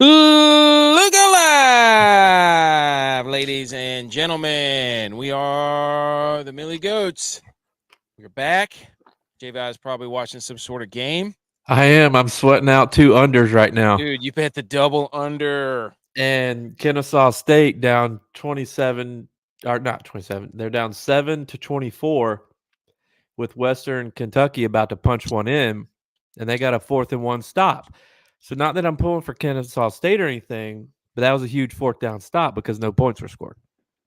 Look alive, ladies and gentlemen. We are the Millie Goats. We're back. J-Vi is probably watching some sort of game. I am. I'm sweating out 2 unders right now. Dude, you bet the double under. And Kennesaw State down 27, or not 27. They're down 7-24 with Western Kentucky about to punch one in, and they got a 4th and 1 stop. So not that I'm pulling for Kennesaw State or anything, but that was a huge 4th down stop because no points were scored.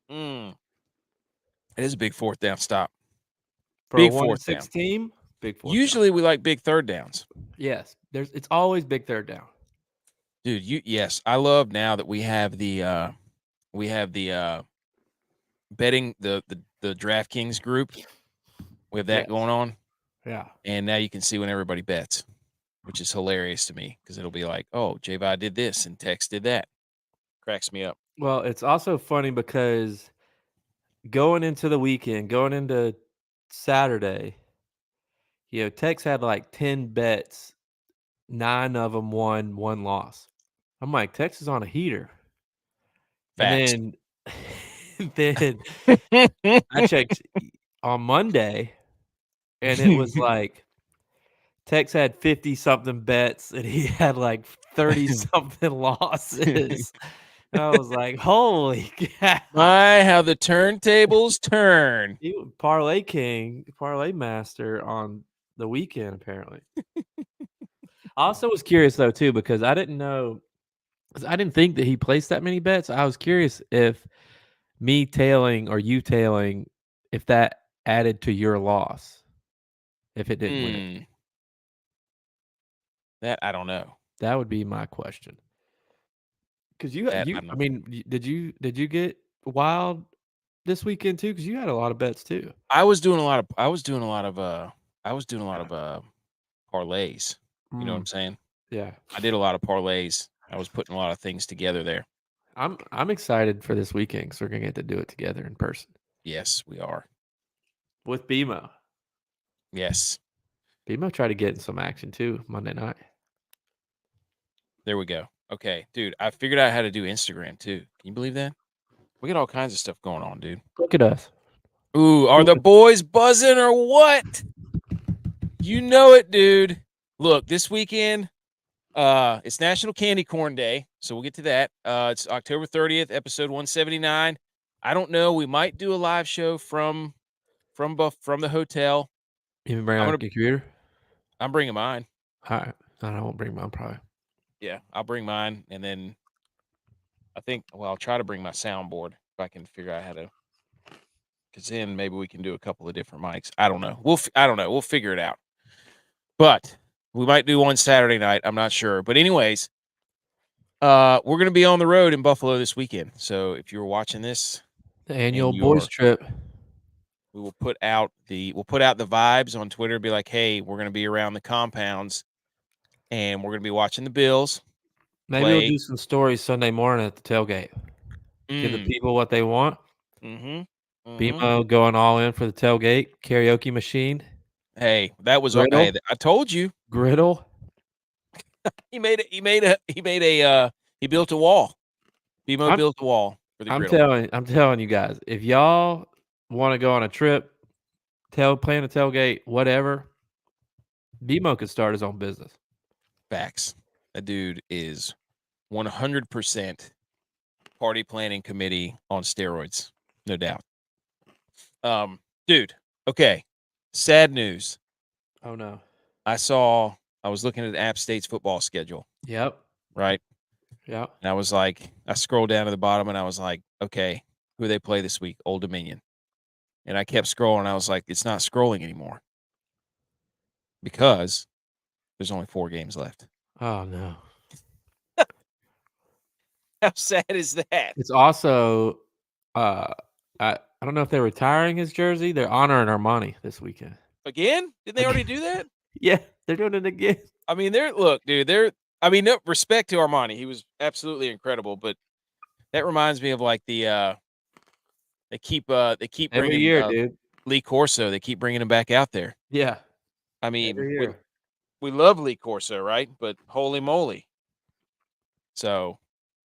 It is a big 4th down stop. For big a 1-6 4th down team, big 4th Usually down. we like big 3rd downs. Yes, it's always big 3rd down. Dude, yes, I love now that we have the betting the DraftKings group. We have that going on. Yeah. And now you can see when everybody bets, which is hilarious to me because it'll be like, oh, J-Vi did this and Tex did that. Cracks me up. Well, it's also funny because going into the weekend, going into Saturday, Tex had like 10 bets, 9 of them won, 1 loss. I'm like, Tex is on a heater. Facts. And then I checked on Monday, and it was like Tex had 50-something bets, and he had like 30-something losses. And I was like, holy cow. My, how the turntables turn. He was Parlay King, Parlay Master on the weekend, apparently. I also was curious, though, too, because I didn't know, because I didn't think that he placed that many bets. I was curious if me tailing or you tailing, if that added to your loss, if it didn't win. That I don't know. That would be my question. Because I mean, did you get wild this weekend too? Because you had a lot of bets too. I was doing a lot of parlays. You know what I'm saying? Yeah. I did a lot of parlays. I was putting a lot of things together there. I'm excited for this weekend because we're gonna get to do it together in person. Yes, we are. With BMO. Yes. BMO tried to get in some action too Monday night. There we go. Okay, dude, I figured out how to do Instagram too. Can you believe that? We got all kinds of stuff going on, dude. Look at us. Ooh, are the boys buzzing or what? You know it, dude. Look, this weekend, it's National Candy Corn Day, so we'll get to that. It's October 30th, episode 179. I don't know. We might do a live show from the hotel. You bring out a computer? I'm bringing mine. All right. I won't bring mine probably. Yeah, I'll bring mine, and then I'll try to bring my soundboard if I can figure out how to. Because then maybe we can do a couple of different mics. I don't know. I don't know. We'll figure it out. But we might do one Saturday night. I'm not sure. But anyways, we're going to be on the road in Buffalo this weekend. So if you're watching this, the annual boys trip, we will put out the vibes on Twitter. Be like, hey, we're going to be around the compounds, and we're going to be watching the Bills. Maybe we'll do some stories Sunday morning at the tailgate. Give the people what they want. BMO going all in for the tailgate karaoke machine. Hey, that was okay. I told you. Griddle. He built a wall. BMO built a wall for the griddle. I'm telling you guys, if y'all want to go on a trip, plan a tailgate, whatever, BMO could start his own business. Facts. That dude is 100% party planning committee on steroids, no doubt. Dude, okay. Sad news. Oh no. I was looking at App State's football schedule. Yep. Right? Yep. And I was like, I scrolled down to the bottom and I was like, okay, who do they play this week? Old Dominion. And I kept scrolling. And I was like, it's not scrolling anymore because there's only 4 games left. Oh no. How sad is that? It's also, I don't know if they're retiring his jersey. They're honoring Armani this weekend. Again? Didn't they already do that? Yeah, they're doing it again. I mean, no respect to Armani. He was absolutely incredible, but that reminds me of like the they keep bringing every year, dude. Lee Corso. They keep bringing him back out there. Yeah. I mean, we love Lee Corso, right? But holy moly. So,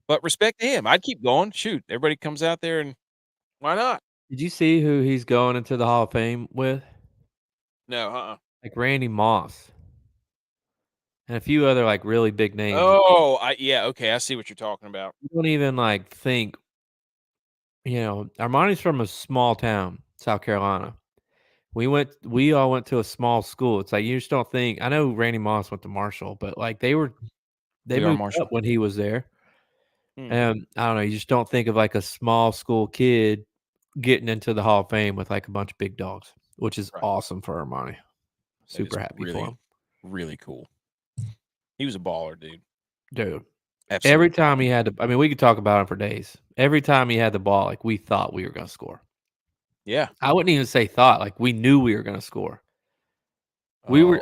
but respect to him. I'd keep going. Shoot, everybody comes out there, and why not? Did you see who he's going into the Hall of Fame with? No, Like Randy Moss and a few other like really big names. Oh, yeah, okay, I see what you're talking about. You don't even like think, Armani's from a small town, South Carolina. We all went to a small school. It's like you just don't think. I know Randy Moss went to Marshall, but like they We are moved Marshall. up when he was there. Hmm. And I don't know, you just don't think of like a small school kid getting into the Hall of Fame with like a bunch of big dogs, which is Right. awesome for Armani. That is Super happy for really, him. really cool. He was a baller, dude. Dude. Absolutely. Every time he had I mean, we could talk about him for days. Every time he had the ball, like we thought we were gonna score. Yeah. I wouldn't even say thought, like we knew we were gonna score. Oh,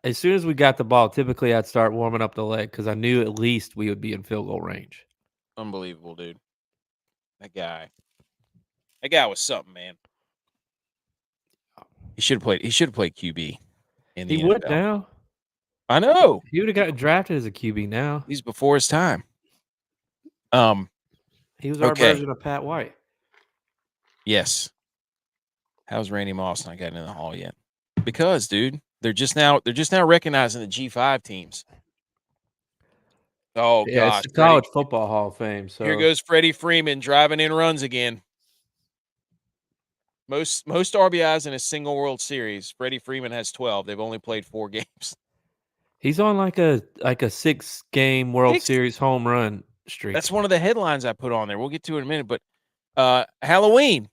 As soon as we got the ball, typically I'd start warming up the leg because I knew at least we would be in field goal range. unbelievable, dude. That guy was something, man. He should have played QB in the He would NFL. now. I know. He would have gotten drafted as a QB now. He's before his time. He was our Okay. version of Pat White. Yes. How's Randy Moss not gotten in the Hall yet? Because, dude, they're just now recognizing the G5 teams. Oh Yeah, gosh, it's the College Football Hall of Fame. So here goes Freddie Freeman driving in runs again. Most RBIs in a single World Series. Freddie Freeman has 12. They've only played 4 games. he's on like a 6-game World Series home run streak. That's one of the headlines I put on there. We'll get to it in a minute, but Halloween,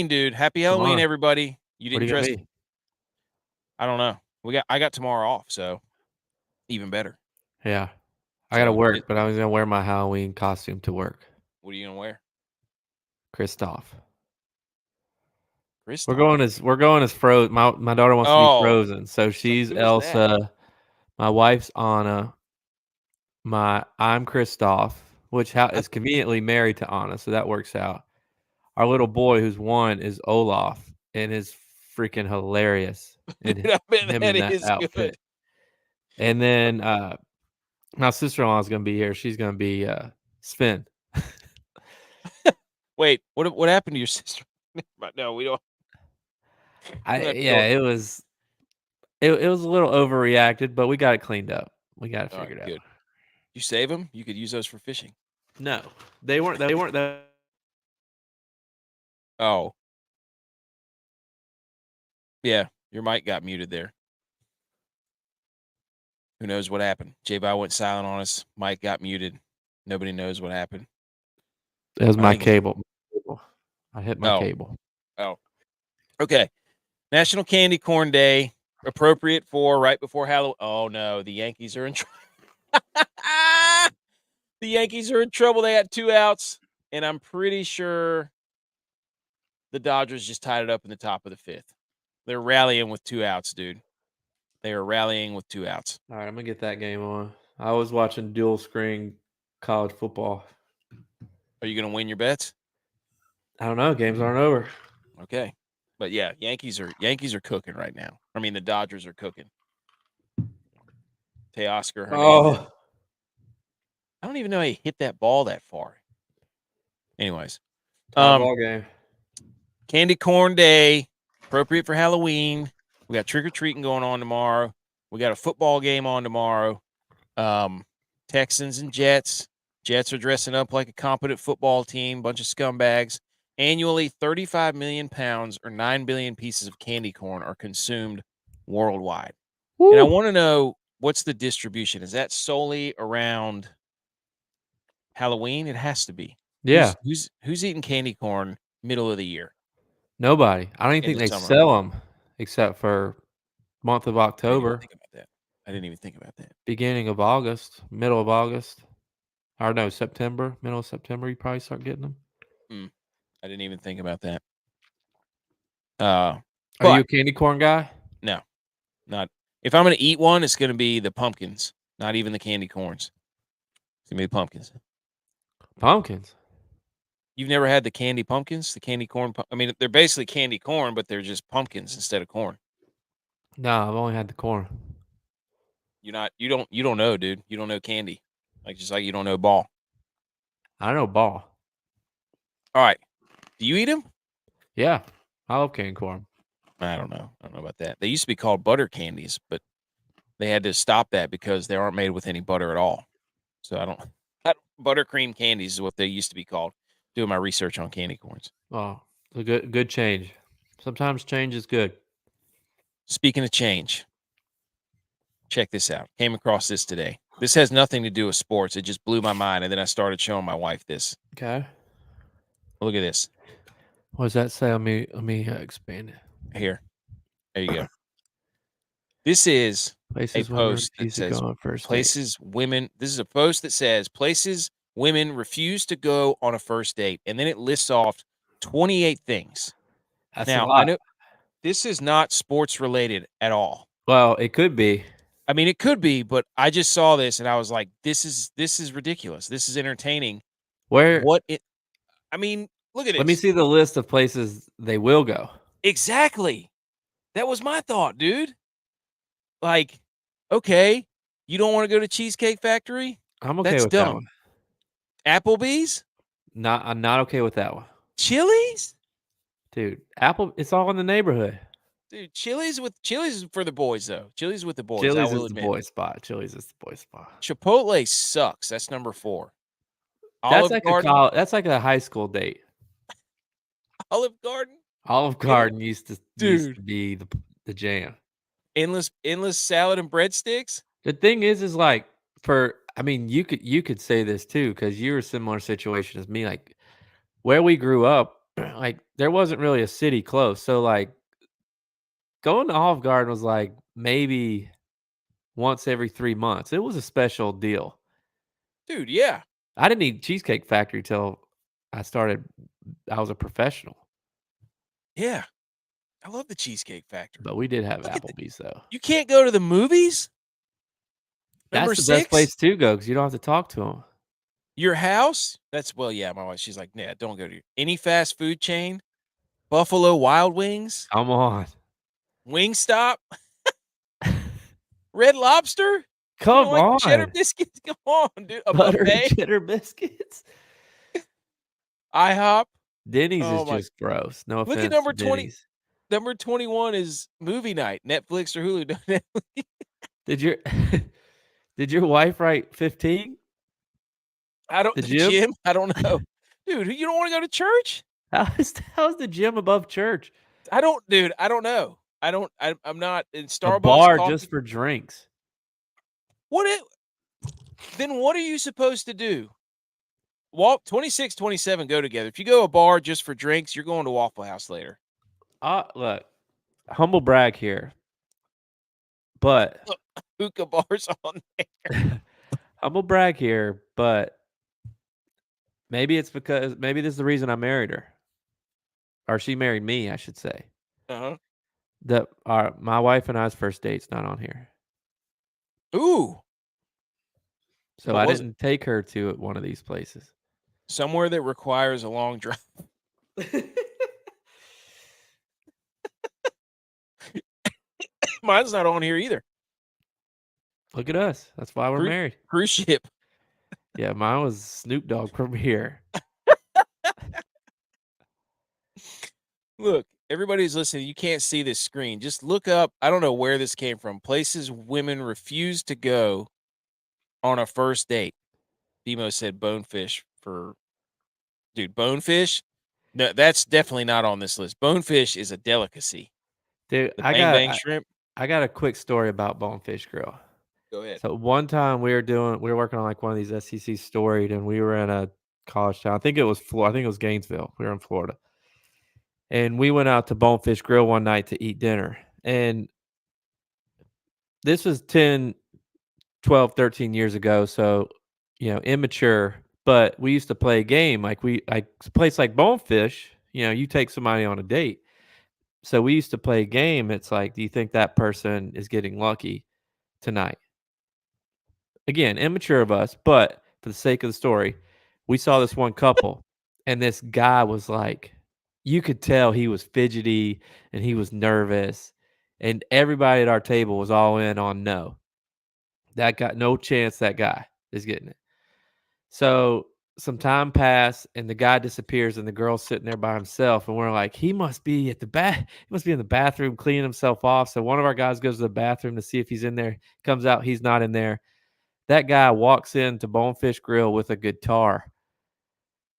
dude. Happy Halloween, everybody. You didn't dress. I don't know. I got tomorrow off, so even better. Yeah. I got to work, but I was going to wear my Halloween costume to work. What are you going to wear? Kristoff. We're going as Frozen. My daughter wants to be Frozen, so she's Elsa. My wife's Anna. I'm Kristoff, which is conveniently married to Anna, so that works out. Our little boy, who's 1, is Olaf, and is freaking hilarious. Dude, I bet him that in that is outfit. good. And then my sister-in-law is going to be here. She's going to be Sven. Wait, what happened to your sister? No, we don't. It was a little overreacted, but we got it cleaned up. We got it figured out. Good. You save them? You could use those for fishing. No, they weren't that. Oh. Yeah, your mic got muted there. Who knows what happened? J-Bot went silent on us. Mike got muted. Nobody knows what happened. It was my cable. I hit my cable. Oh. Okay. National Candy Corn Day, appropriate for right before Halloween. Oh, no. The Yankees are in trouble. The Yankees are in trouble. They had 2 outs, and I'm pretty sure the Dodgers just tied it up in the top of the 5th. They're rallying with 2 outs, dude. They are rallying with 2 outs. All right, I'm going to get that game on. I was watching dual screen college football. Are you going to win your bets? I don't know. Games aren't over. Okay. But yeah, Yankees are cooking right now. I mean, the Dodgers are cooking. Teoscar Hernandez. Oh. I don't even know how he hit that ball that far. Anyways. Ball game. Candy Corn Day, appropriate for Halloween. We got trick-or-treating going on tomorrow. We got a football game on tomorrow. Texans and Jets. Jets are dressing up like a competent football team, bunch of scumbags. Annually, 35 million pounds or 9 billion pieces of candy corn are consumed worldwide. Woo. And I want to know, what's the distribution? Is that solely around Halloween? It has to be. Yeah. Who's eating candy corn middle of the year? Nobody. I don't even think they sell them except for month of October. I didn't even think about that. Beginning of August, middle of August. Or no, September, middle of September, you probably start getting them. I didn't even think about that. Are you a candy corn guy? No, not. If I'm going to eat one, it's going to be the pumpkins, not even the candy corns. It's going to be the pumpkins. Pumpkins? You've never had the candy pumpkins, the candy corn? I mean, they're basically candy corn, but they're just pumpkins instead of corn. No, I've only had the corn. You don't know, dude. You don't know candy. Like just like you don't know ball. I know ball. All right. Do you eat them? Yeah, I love candy corn. I don't know. I don't know about that. They used to be called butter candies, but they had to stop that because they aren't made with any butter at all. So I don't buttercream candies is what they used to be called. Doing my research on candy corns. Oh, a good change. Sometimes change is good. Speaking of change, check this out. Came across this today. This has nothing to do with sports. It just blew my mind, and then I started showing my wife this. Okay. Look at this. What does that say? Let me expand it. Here. There you go. This is a Places women post that refuse to go says on first date. places women. This is a post that says places women refuse to go on a first date, and then it lists off 28 things. That's a Now, lot. I know this is not sports related at all. Well, it could be. I mean, it could be, but I just saw this and I was like, this is ridiculous. This is entertaining. Where? I mean, look at Let me this. see the list of places they will go. Exactly. That was my thought, dude. Like, okay, you don't want to go to Cheesecake Factory? I'm okay That's with that dumb. one. Applebee's? I'm not okay with that one. Chili's? Dude, it's all in the neighborhood. Dude, Chili's is for the boys though. Chili's with the boys, I Chili's will is the admit. boy spot. Chili's is the boy spot. Chipotle sucks. That's number 4. That's Olive like Garden? that's like a high school date. Olive Garden? Olive Garden used to Dude. be the jam. Endless salad and breadsticks? The thing is like you could say this too because you're a similar situation as me. Like where we grew up, like there wasn't really a city close, so like going to Olive Garden was like maybe once every 3 months. It was a special deal. Dude, yeah. I didn't eat Cheesecake Factory till I was a professional. Yeah. I love the Cheesecake Factory. But we did have Look at Applebee's though. You can't go to the movies? That's Number the best 6? place to go because you don't have to talk to them. Your house? Yeah, my wife, she's like, "Yeah, don't go to any fast food chain. Buffalo Wild Wings, Come on. Wingstop, Red Lobster? You Come don't like cheddar on. biscuits? Come on, dude. A Butter and buffet? cheddar biscuits. IHOP? Denny's is Oh my. just gross. No Look at offense number to 20. Denny's. Number 21 is movie night, Netflix or Hulu. Did your did your wife write 15? The The gym? gym? I don't know. Dude, you don't wanna go to church? How's the gym above church? I don't know. I'm not in A Starbucks bar just coffee. for drinks. Then what are you supposed to do? 26, 27 go together. If you go a bar just for drinks, you're going to Waffle House later. Look, humble brag here, but Hookah bars on there. humble brag here, but maybe this is the reason I married her, or she married me, I should say. Uh-huh. My wife and I's first date's not on here, Ooh. so What I was it? didn't take her to one of these places. Somewhere that requires a long drive. Mine's not on here either. Look at us. That's why we're married. Cruise ship. Yeah, mine was Snoop Dogg premiere. Look, everybody's listening. You can't see this screen. Just look up. I don't know where this came from. Places women refuse to go on a first date. Demo said bonefish for dude, bonefish? No, that's definitely not on this list. Bonefish is a delicacy. Dude, The bang bang shrimp. I got a quick story about Bonefish Grill. Go ahead. So one time we were working on like one of these SEC storied, and we were in a college town. I think it was Gainesville. We were in Florida. And we went out to Bonefish Grill one night to eat dinner. And this was 10, 12, 13 years ago. So, immature, but we used to play a game. Like a place like Bonefish, you take somebody on a date. So we used to play a game. It's like, do you think that person is getting lucky tonight? Again, immature of us, but for the sake of the story, we saw this one couple, and this guy was like, you could tell he was fidgety and he was nervous, and everybody at our table was all in on no. That guy, no chance that guy is getting it. So some time passed, and the guy disappears, and the girl's sitting there by himself, and we're like, he must be at the he must be in the bathroom cleaning himself off. So one of our guys goes to the bathroom to see if he's in there. Comes out, he's not in there. That guy walks into Bonefish Grill with a guitar,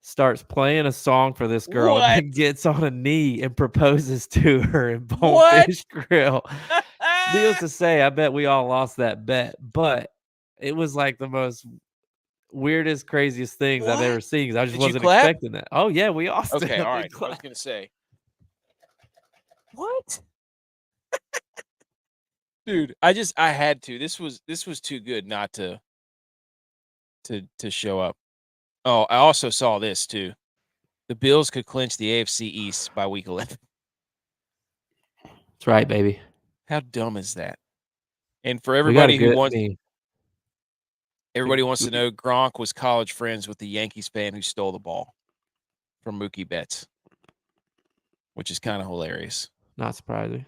starts playing a song for this girl, and What? then gets on a knee and proposes to her in What? Bonefish Grill. Needless to say, I bet we all lost that bet, but it was like the most weirdest, craziest things I've ever What? seen, 'cause I just Did you wasn't clap? expecting that. Oh, yeah, we all stood Okay, up all and right. I was clapped. gonna say, what? Dude, I had to. This was too good not to show up. Oh, I also saw this too. The Bills could clinch the AFC East by week 11. That's right, baby. How dumb is that? And for We got a everybody who good wants we everybody wants to we know, Gronk was college friends with the Yankees fan who stole the ball from Mookie Betts, which is kind of hilarious. not surprising.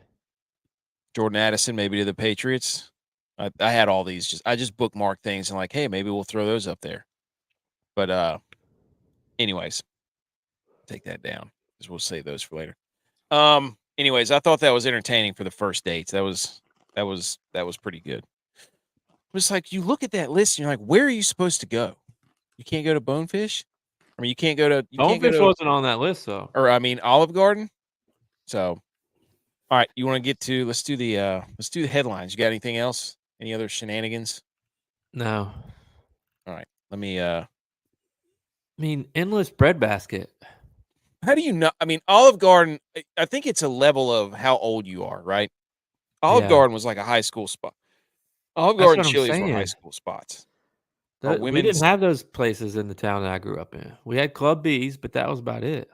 Jordan Addison maybe to the Patriots. I had all these. I just bookmarked things and like, hey, maybe we'll throw those up there. But anyways, take that down because we'll save those for later. Anyways, I thought that was entertaining for the first dates. That was pretty good. It's like you look at that list and you're like, where are you supposed to go? You can't go to Bonefish. I mean, you can't go Bonefish to, wasn't on that list, though. or I mean, Olive Garden. So, all right, you want to get to let's do the headlines. You got anything else? Any other shenanigans? No. All right, let me. I mean, endless breadbasket. How do you know? I mean, Olive Garden. I think it's a level of how old you are, right? Olive Yeah. Garden was like a high school spot. Olive That's Garden, what I'm Chili's were high saying. school spots. Or We didn't women's. have those places in the town that I grew up in. We had Club B's, but that was about it.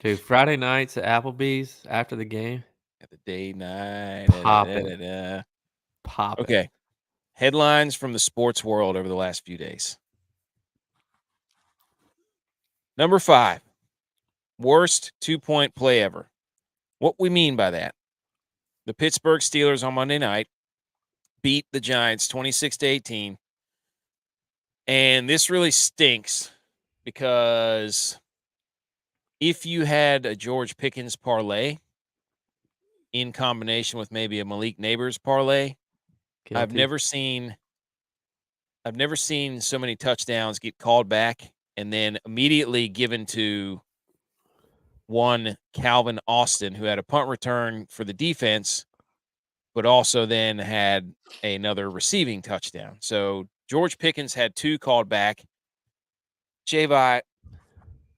Dude, Friday nights at Applebee's after the game, At the day, night. popping. Popping. Okay. Headlines from the sports world over the last few days. Number 5, worst 2-point play ever. What we mean by that? The Pittsburgh Steelers on Monday night beat the Giants 26-18. And this really stinks because if you had a George Pickens parlay in combination with maybe a Malik Neighbors parlay, I've Guilty. never seen so many touchdowns get called back and then immediately given to one Calvin Austin, who had a punt return for the defense, but also then had another receiving touchdown. So George Pickens had 2 called back. Javi,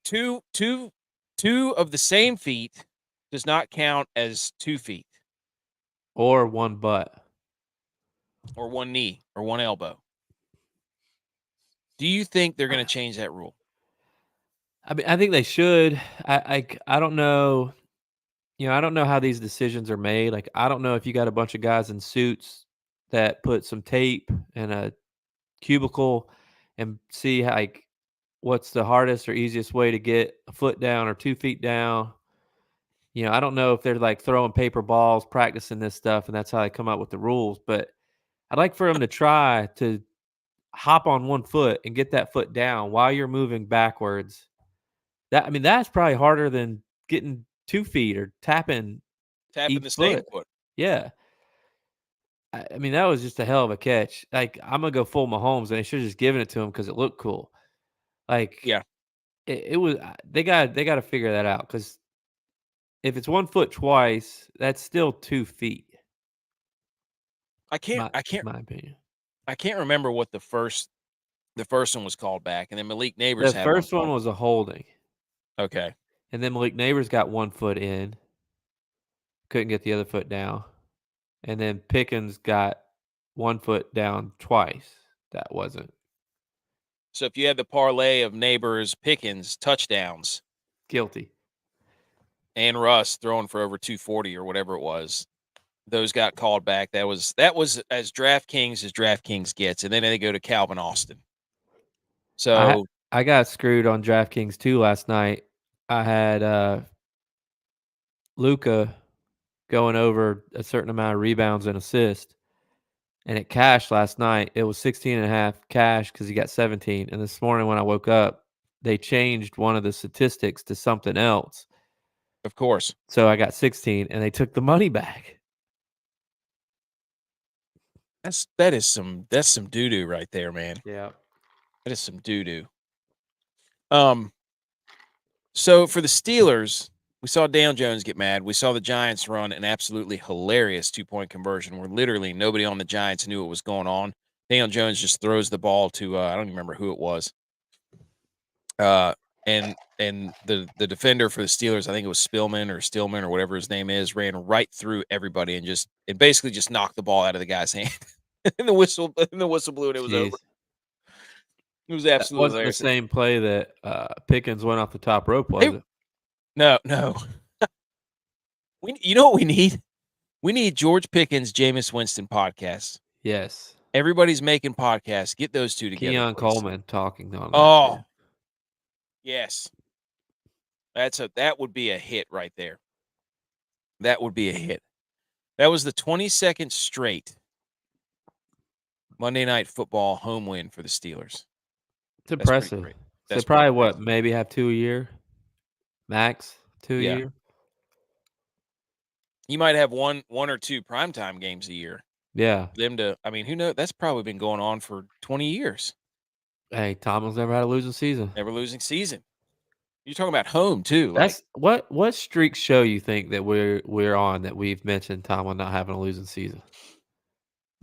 two of the same feet does not count as 2 feet. Or one butt. Or one knee or one elbow. Do you think they're going to change that rule? I mean, I think they should. I don't know. You know, I don't know how these decisions are made. Like, I don't know if you got a bunch of guys in suits that put some tape in a cubicle and see like what's the hardest or easiest way to get a foot down or 2 feet down. You know, I don't know if they're like throwing paper balls, practicing this stuff, and that's how they come up with the rules. But I'd like for them to try to hop on one foot and get that foot down while you're moving backwards. That's probably harder than getting 2 feet or tapping Tapping each the same foot. foot. Yeah. I mean, that was just a hell of a catch. Like, I'm gonna go full Mahomes, and they should have just given it to him because it looked cool. Like, Yeah. it was. They got to figure that out because if it's 1 foot twice, that's still 2 feet. I can't My opinion. I can't remember what the first one was called back, and then Malik Neighbors The had one first one called. was a holding, Okay. and then Malik Neighbors got 1 foot in, couldn't get the other foot down, and then Pickens got 1 foot down twice. That wasn't So if you had the parlay of Neighbors, Pickens touchdowns, guilty. and Russ throwing for over 240 or whatever it was, those got called back. That was as DraftKings gets, and then they go to Calvin Austin. So I got screwed on DraftKings too last night. I had Luka going over a certain amount of rebounds and assists, and it cashed last night. It was 16.5 cash because he got 17. And this morning when I woke up, they changed one of the statistics to something else. Of course. So I got 16, and they took the money back. That's some doo-doo right there, man. Yeah. That is some doo-doo. So for the Steelers, we saw Daniel Jones get mad. We saw the Giants run an absolutely hilarious 2-point conversion where literally nobody on the Giants knew what was going on. Daniel Jones just throws the ball to I don't even remember who it was. And the defender for the Steelers, I think it was Stillman or whatever his name is, ran right through everybody and basically just knocked the ball out of the guy's hand. and the whistle blew and it was over. It was That absolutely wasn't the hilarious. same play that Pickens went off the top rope, was it? No. You know what we need? We need George Pickens, Jameis Winston podcasts. Yes. Everybody's making podcasts. Get those two together. Keon please. Coleman talking on that. Oh, yes. That would be a hit right there. That would be a hit. That was the 22nd straight Monday Night Football home win for the Steelers. It's impressive. So probably what, maybe have 2 a year? Max 2 a year? You might have one or two primetime games a year. Yeah. For them to, I mean, who knows? That's probably been going on for 20 years. Hey, Tomlin's never had a losing season. Never losing season. You're talking about home too. That's what streak show you think that we're on that we've mentioned Tomlin not having a losing season?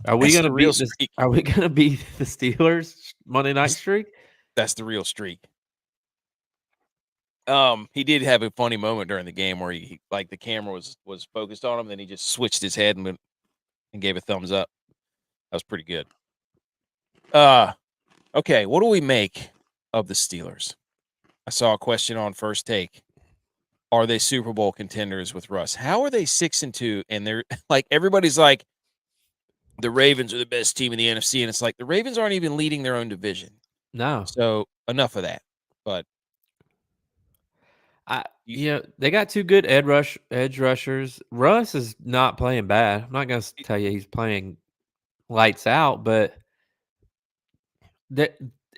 Are we gonna beat this? Are we gonna beat the Steelers Monday night streak? That's the real streak. He did have a funny moment during the game where he like the camera was focused on him, then he just switched his head and gave a thumbs up. That was pretty good. Okay, what do we make of the Steelers? I saw a question on First Take. Are they Super Bowl contenders with Russ? How are they 6-2? And they're like everybody's like the Ravens are the best team in the NFC, and it's like the Ravens aren't even leading their own division. No. So enough of that. But they got two good edge rushers. Russ is not playing bad. I'm not gonna tell you he's playing lights out, but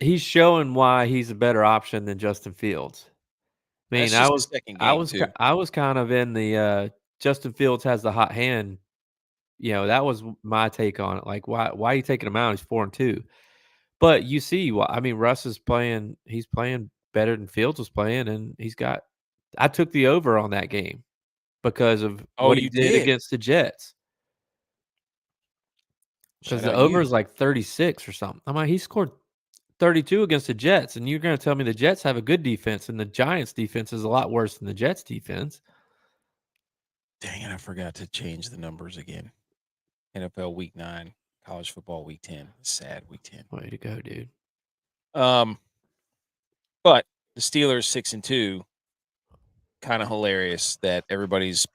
he's showing why he's a better option than Justin Fields. I mean, I was kind of in the Justin Fields has the hot hand. You know, that was my take on it. Like, why are you taking him out? He's 4-2. But you see, I mean, Russ is playing. He's playing better than Fields was playing, and I took the over on that game because of what he did against the Jets. Because the over is like 36 or something. I'm like, he scored 32 against the Jets, and you're going to tell me the Jets have a good defense, and the Giants' defense is a lot worse than the Jets' defense. Dang it, I forgot to change the numbers again. NFL Week 9, college football Week 10. Sad Week 10. Way to go, dude. But the Steelers 6-2, kind of hilarious that everybody's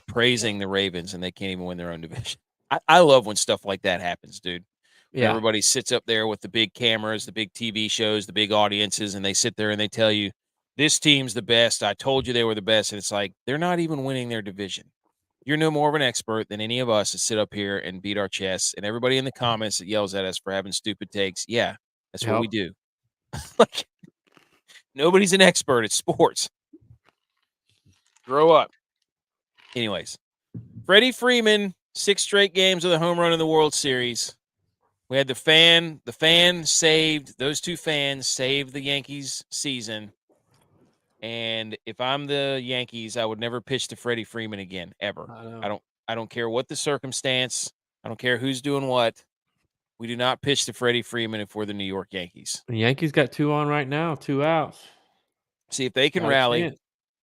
praising the Ravens and they can't even win their own division. I love when stuff like that happens, dude. Yeah. Everybody sits up there with the big cameras, the big TV shows, the big audiences, and they sit there and they tell you, this team's the best. I told you they were the best. And it's like, they're not even winning their division. You're no more of an expert than any of us to sit up here and beat our chests. And everybody in the comments that yells at us for having stupid takes, yeah, that's what we do. Like, nobody's an expert at sports. Grow up. Anyways, Freddie Freeman, 6 straight games with a home run in the World Series. We had the fan saved, those two fans saved the Yankees season. And if I'm the Yankees, I would never pitch to Freddie Freeman again, ever. I don't care what the circumstance. I don't care who's doing what. We do not pitch to Freddie Freeman if we're the New York Yankees. The Yankees got 2 on right now, 2 outs. See if they can rally.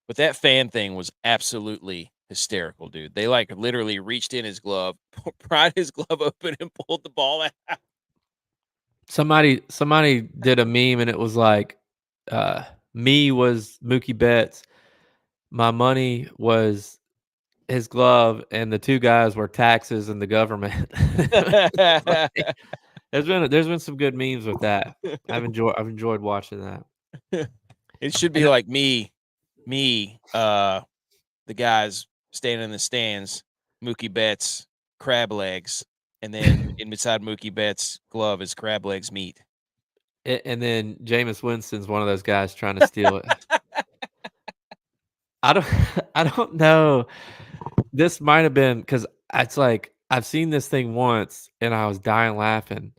But that fan thing was absolutely hysterical, dude. They like literally reached in his glove, pried his glove open, and pulled the ball out. Somebody did a meme, and it was like, me was Mookie Betts, my money was his glove, and the 2 guys were taxes and the government. There's been some good memes with that. I've enjoyed watching that. It should be like me, the guys standing in the stands, Mookie Betts, crab legs, and then in beside Mookie Betts' glove is crab legs meat. And then Jameis Winston's one of those guys trying to steal it. I don't I don't know. This might have been because it's like I've seen this thing once and I was dying laughing.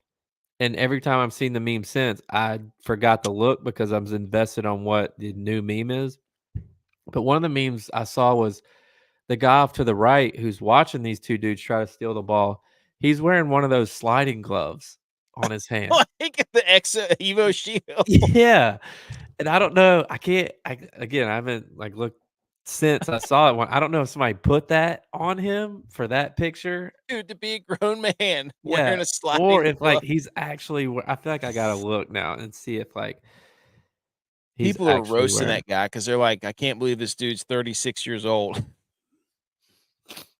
And every time I've seen the meme since, I forgot to look because I was invested on what the new meme is. But one of the memes I saw was the guy off to the right who's watching these two dudes try to steal the ball. He's wearing one of those sliding gloves on his hand. Like the Exa Evo Shield. Yeah. And I don't know. I haven't like looked since I saw it. I don't know if somebody put that on him for that picture. Dude, to be a grown man Yeah. wearing a Or sliding if glove. like he's actually, I feel like I gotta look now and see if like he's People are actually roasting wearing. that guy because they're like, I can't believe this dude's 36 years old.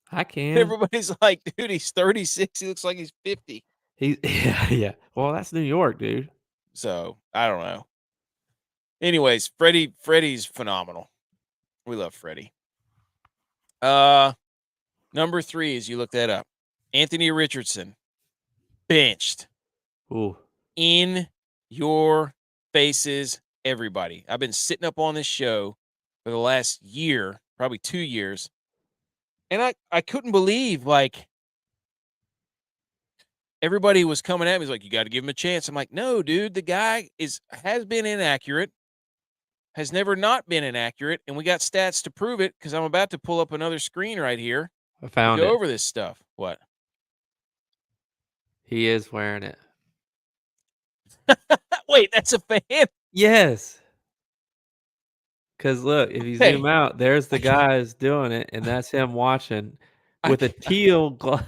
I can. Everybody's like, dude, he's 36. He looks like he's 50. He yeah. Well, that's New York, dude. So I don't know. Anyways, Freddie's phenomenal. We love Freddie. Number 3, as you look that up, Anthony Richardson benched Ooh. in your faces, everybody. I've been sitting up on this show for the last year, probably 2 years, and I couldn't believe like everybody was coming at me. He's like, you got to give him a chance. I'm like, no, dude, the guy has been inaccurate, has never not been inaccurate, and we got stats to prove it because I'm about to pull up another screen right here I to found go it. over this stuff. What? He is wearing it. Wait, that's a fan? Yes. Cause look, if you zoom Hey, out, there's the I can't, guys doing it, and that's him watching I with a can't, teal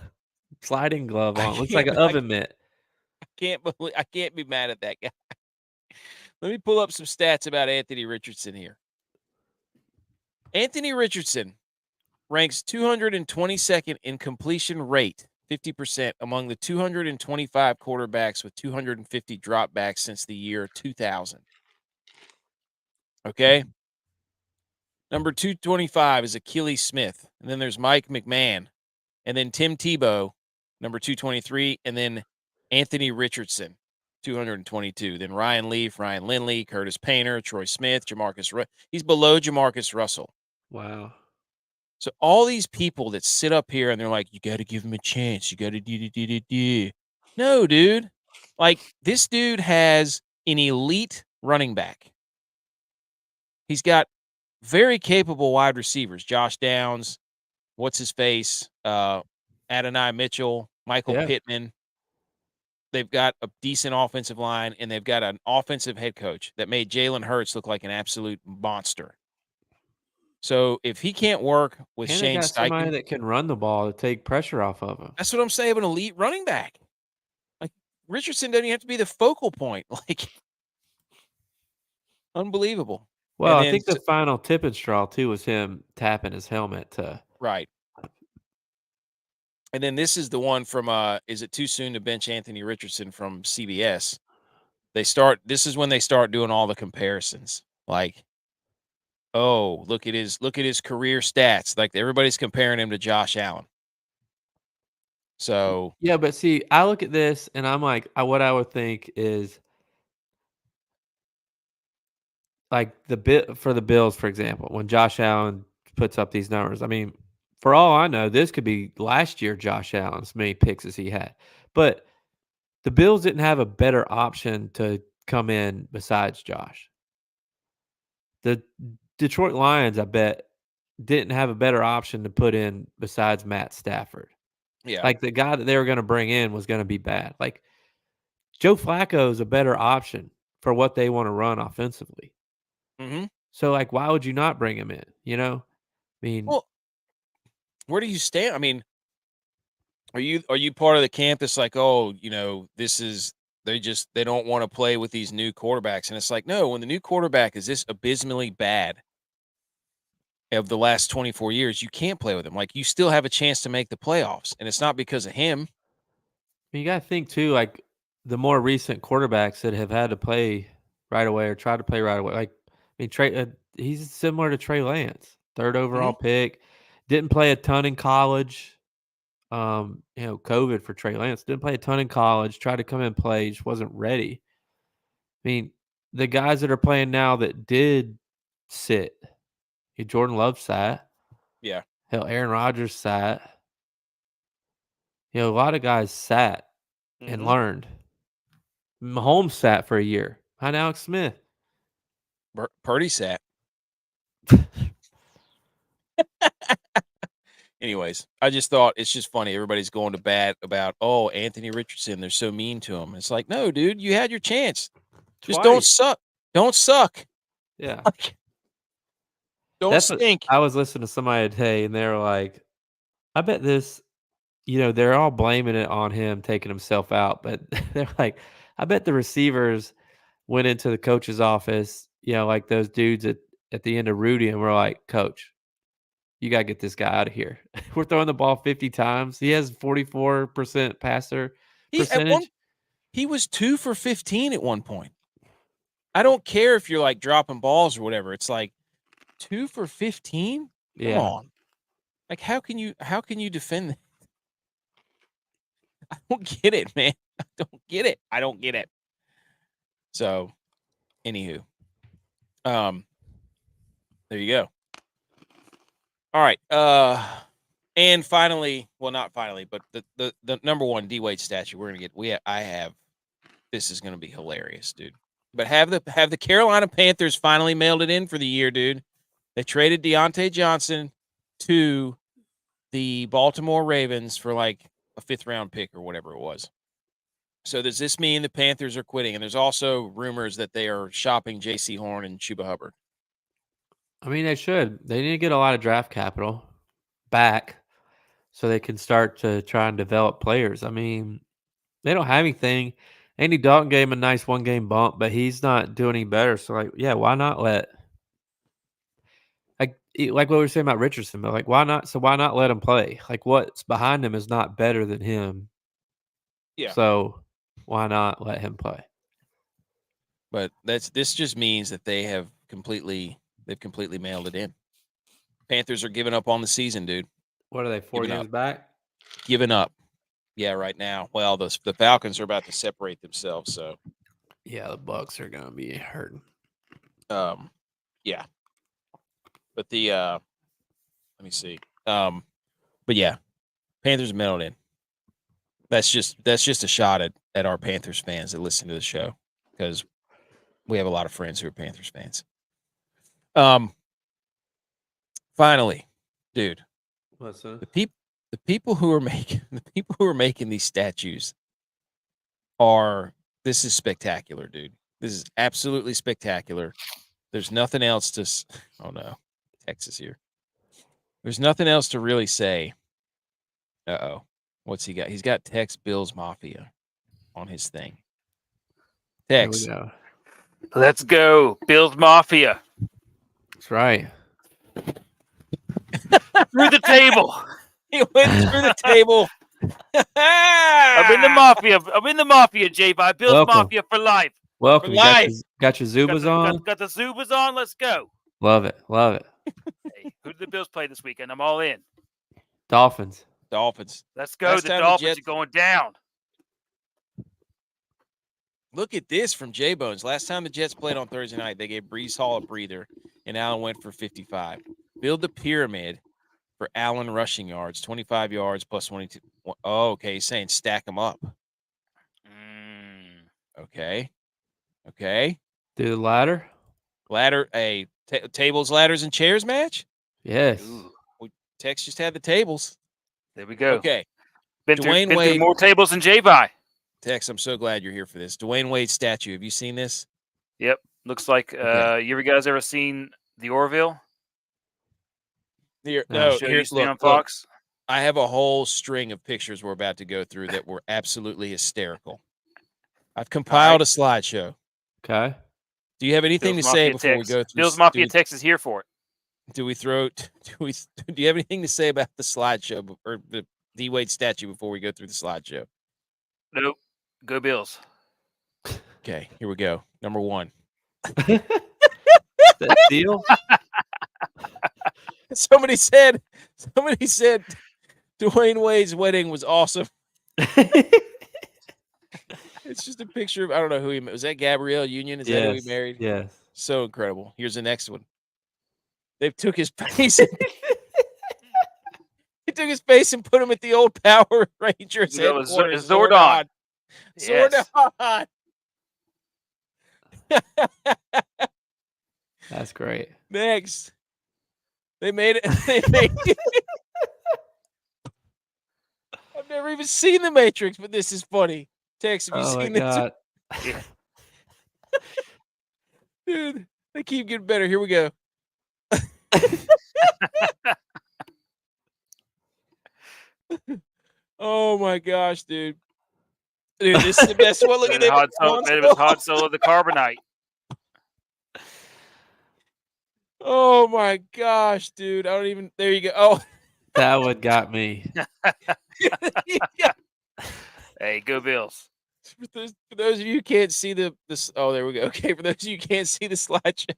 sliding glove I on. Looks like can't, an oven mitt. can't believe I can't be mad at that guy. Let me pull up some stats about Anthony Richardson here. Anthony Richardson ranks 222nd in completion rate, 50% among the 225 quarterbacks with 250 dropbacks since the year 2000. Okay. Number 225 is Achilles Smith. And then there's Mike McMahon. And then Tim Tebow, number 223. And then Anthony Richardson, 222. Then Ryan Leaf, Ryan Lindley, Curtis Painter, Troy Smith, he's below Jamarcus Russell. Wow. So all these people that sit up here and they're like, you got to give him a chance. You got to do. No, dude. Like, this dude has an elite running back. He's got very capable wide receivers. Josh Downs, what's his face? Adonai Mitchell, Michael Yeah. Pittman. They've got a decent offensive line, and they've got an offensive head coach that made Jalen Hurts look like an absolute monster. So if he can't work with And they Shane got somebody Steichen, that can run the ball to take pressure off of him. that's what I'm saying, an elite running back. Like, Richardson doesn't even have to be the focal point. Like, unbelievable. Well, And I then, think the final tipping straw too was him tapping his helmet to. right. And then this is the one from, is it too soon to bench Anthony Richardson from CBS? This is when they start doing all the comparisons. Like, oh, look at his career stats. Like, everybody's comparing him to Josh Allen. So, Yeah, but see, I look at this and I'm like, what I would think is like the bit for the Bills, for example, when Josh Allen puts up these numbers. I mean, for all I know, this could be last year Josh Allen's many picks as he had. But the Bills didn't have a better option to come in besides Josh. The Detroit Lions, I bet, didn't have a better option to put in besides Matt Stafford. yeah. Like the guy that they were going to bring in was going to be bad. Like Joe Flacco is a better option for what they want to run offensively. Mm-hmm. So like, why would you not bring him in? You know, I mean, Well, where do you stand? I mean, are you part of the camp that's like, oh, they don't want to play with these new quarterbacks? And it's like, no, when the new quarterback is this abysmally bad of the last 24 years, you can't play with him. Like, you still have a chance to make the playoffs, and it's not because of him. you got to think too, like the more recent quarterbacks that have had to play right away or try to play right away. Like, I mean, he's similar to Trey Lance, third overall Mhm. pick, didn't play a ton in college. COVID for Trey Lance. Didn't play a ton in college. Tried to come in and play, just wasn't ready. I mean, the guys that are playing now that did sit, Jordan Love sat. Yeah. Hell, Aaron Rodgers sat. A lot of guys sat and learned. Mahomes sat for a year. Behind Alex Smith. Purdy sat. Anyways, I just thought it's just funny. Everybody's going to bat about, oh, Anthony Richardson. They're so mean to him. It's like, no, dude, you had your chance. Just don't suck. Don't suck. Yeah. Don't stink. I was listening to somebody today, and they were like, I bet this, they're all blaming it on him taking himself out. But they're like, I bet the receivers went into the coach's office, like those dudes at the end of Rudy, and were like, Coach, you got to get this guy out of here. We're throwing the ball 50 times. He has 44% passer percentage. He was 2 for 15 at one point. I don't care if you're like dropping balls or whatever. It's like 2 for 15. Come on. Like, how can you defend that? I don't get it, man. I don't get it. So, anywho, there you go. All right. And finally, well, not finally, but the number one D-Wade statue we're gonna get. I have. This is gonna be hilarious, dude. But have the Carolina Panthers finally mailed it in for the year, dude? They traded Deontay Johnson to the Baltimore Ravens for like a 5th round pick or whatever it was. So does this mean the Panthers are quitting? And there's also rumors that they are shopping J.C. Horn and Chuba Hubbard. I mean, they should. They need to get a lot of draft capital back so they can start to try and develop players. I mean, they don't have anything. Andy Dalton gave him a nice 1-game bump, but he's not doing any better. So, why not let like what we were saying about Richardson? But like, why not? So why not let him play? Like, what's behind him is not better than him. Yeah. So why not let him play? But this just means that they've completely mailed it in. Panthers are giving up on the season, dude. What are they, 4 games back? Giving up. Yeah, right now. Well, the Falcons are about to separate themselves, so yeah, the Bucs are gonna be hurting. Yeah. But let me see. But yeah, Panthers mailed in. That's just a shot at our Panthers fans that listen to the show, because we have a lot of friends who are Panthers fans. Finally, dude, what's that? The people who are making these statues this is spectacular, dude. This is absolutely spectacular. There's nothing else to. Oh no, Texas here. There's nothing else to really say. Uh-oh. What's he got? He's got Tex Bills Mafia on his thing. Tex. Here we go. Let's go. Bills Mafia. That's right. Through the table. He went through the table. I'm in the Mafia, J-Bye. Bills Mafia for life. Welcome. For life. Got your Zubas on? Got the Zubas on. Let's go. Love it. Hey, who did the Bills play this weekend? I'm all in. Dolphins. Let's go. The Dolphins are going down. Look at this from J-Bones. Last time the Jets played on Thursday night, they gave Breece Hall a breather, and Allen went for 55. Build the pyramid for Allen rushing yards, 25 yards plus 22. Oh, okay. He's saying stack them up. Okay. Do the ladder? Tables, ladders, and chairs match? Yes. Tex just had the tables. There we go. Okay. Been through more tables than J-Bye. Tex, I'm so glad you're here for this. Dwayne Wade statue. Have you seen this? Yep. Looks like, you guys ever seen the Orville? On Fox. I have a whole string of pictures we're about to go through that were absolutely hysterical. I've compiled a slideshow. Okay. Do you have anything Bills to say Mafia before Tex. we go through? Bills Mafia Tex is here for it. Do you have anything to say about the slideshow or the D-Wade statue before we go through the slideshow? Nope. Go Bills. Okay, here we go. Number one. That deal? Somebody said Dwayne Wade's wedding was awesome. It's just a picture of, I don't know who he was. That Gabrielle Union? Is that who he married? Yes. So incredible. Here's the next one. They took his face. They took his face and put him at the old Power Rangers headquarters. Zordon. Yes. Zordon. That's great. Next. They made it. I've never even seen The Matrix, but this is funny. Tex, have you seen this? God. Dude, they keep getting better. Here we go. Oh my gosh, dude. Dude, this is the best one. Look at that. It was Han Solo the Carbonite. Oh my gosh, dude. I don't even. There you go. Oh, that one got me. Yeah. Hey, go Bills. For those of you who can't see this. Oh, there we go. Okay, for those of you who can't see the slideshow,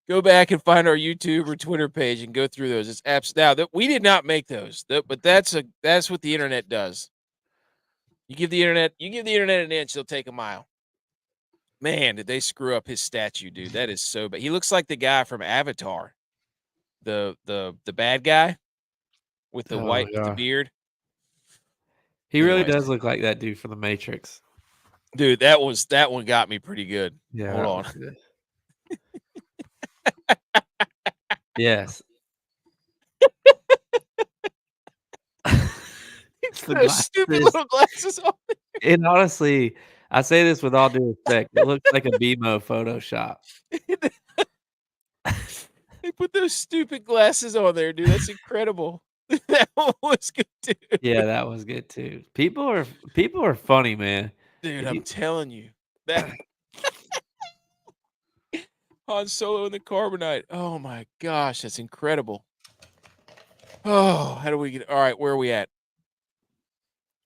go back and find our YouTube or Twitter page and go through those. It's apps now that we did not make those, but that's what the internet does. You give the internet an inch, it'll take a mile. Man, did they screw up his statue, dude? That is so bad. He looks like the guy from Avatar, the bad guy with the with the beard. He really does look like that dude from The Matrix. Dude, that one got me pretty good. Yeah, hold on. Yes. Those stupid little glasses on. And honestly, I say this with all due respect. It looks like a BMO Photoshop. They put those stupid glasses on there, dude. That's incredible. That one was good too. Yeah, that was good too. People are funny, man. Dude, I'm telling you. That Han Solo and the Carbonite. Oh my gosh, that's incredible. Oh, how do we get all right, where are we at?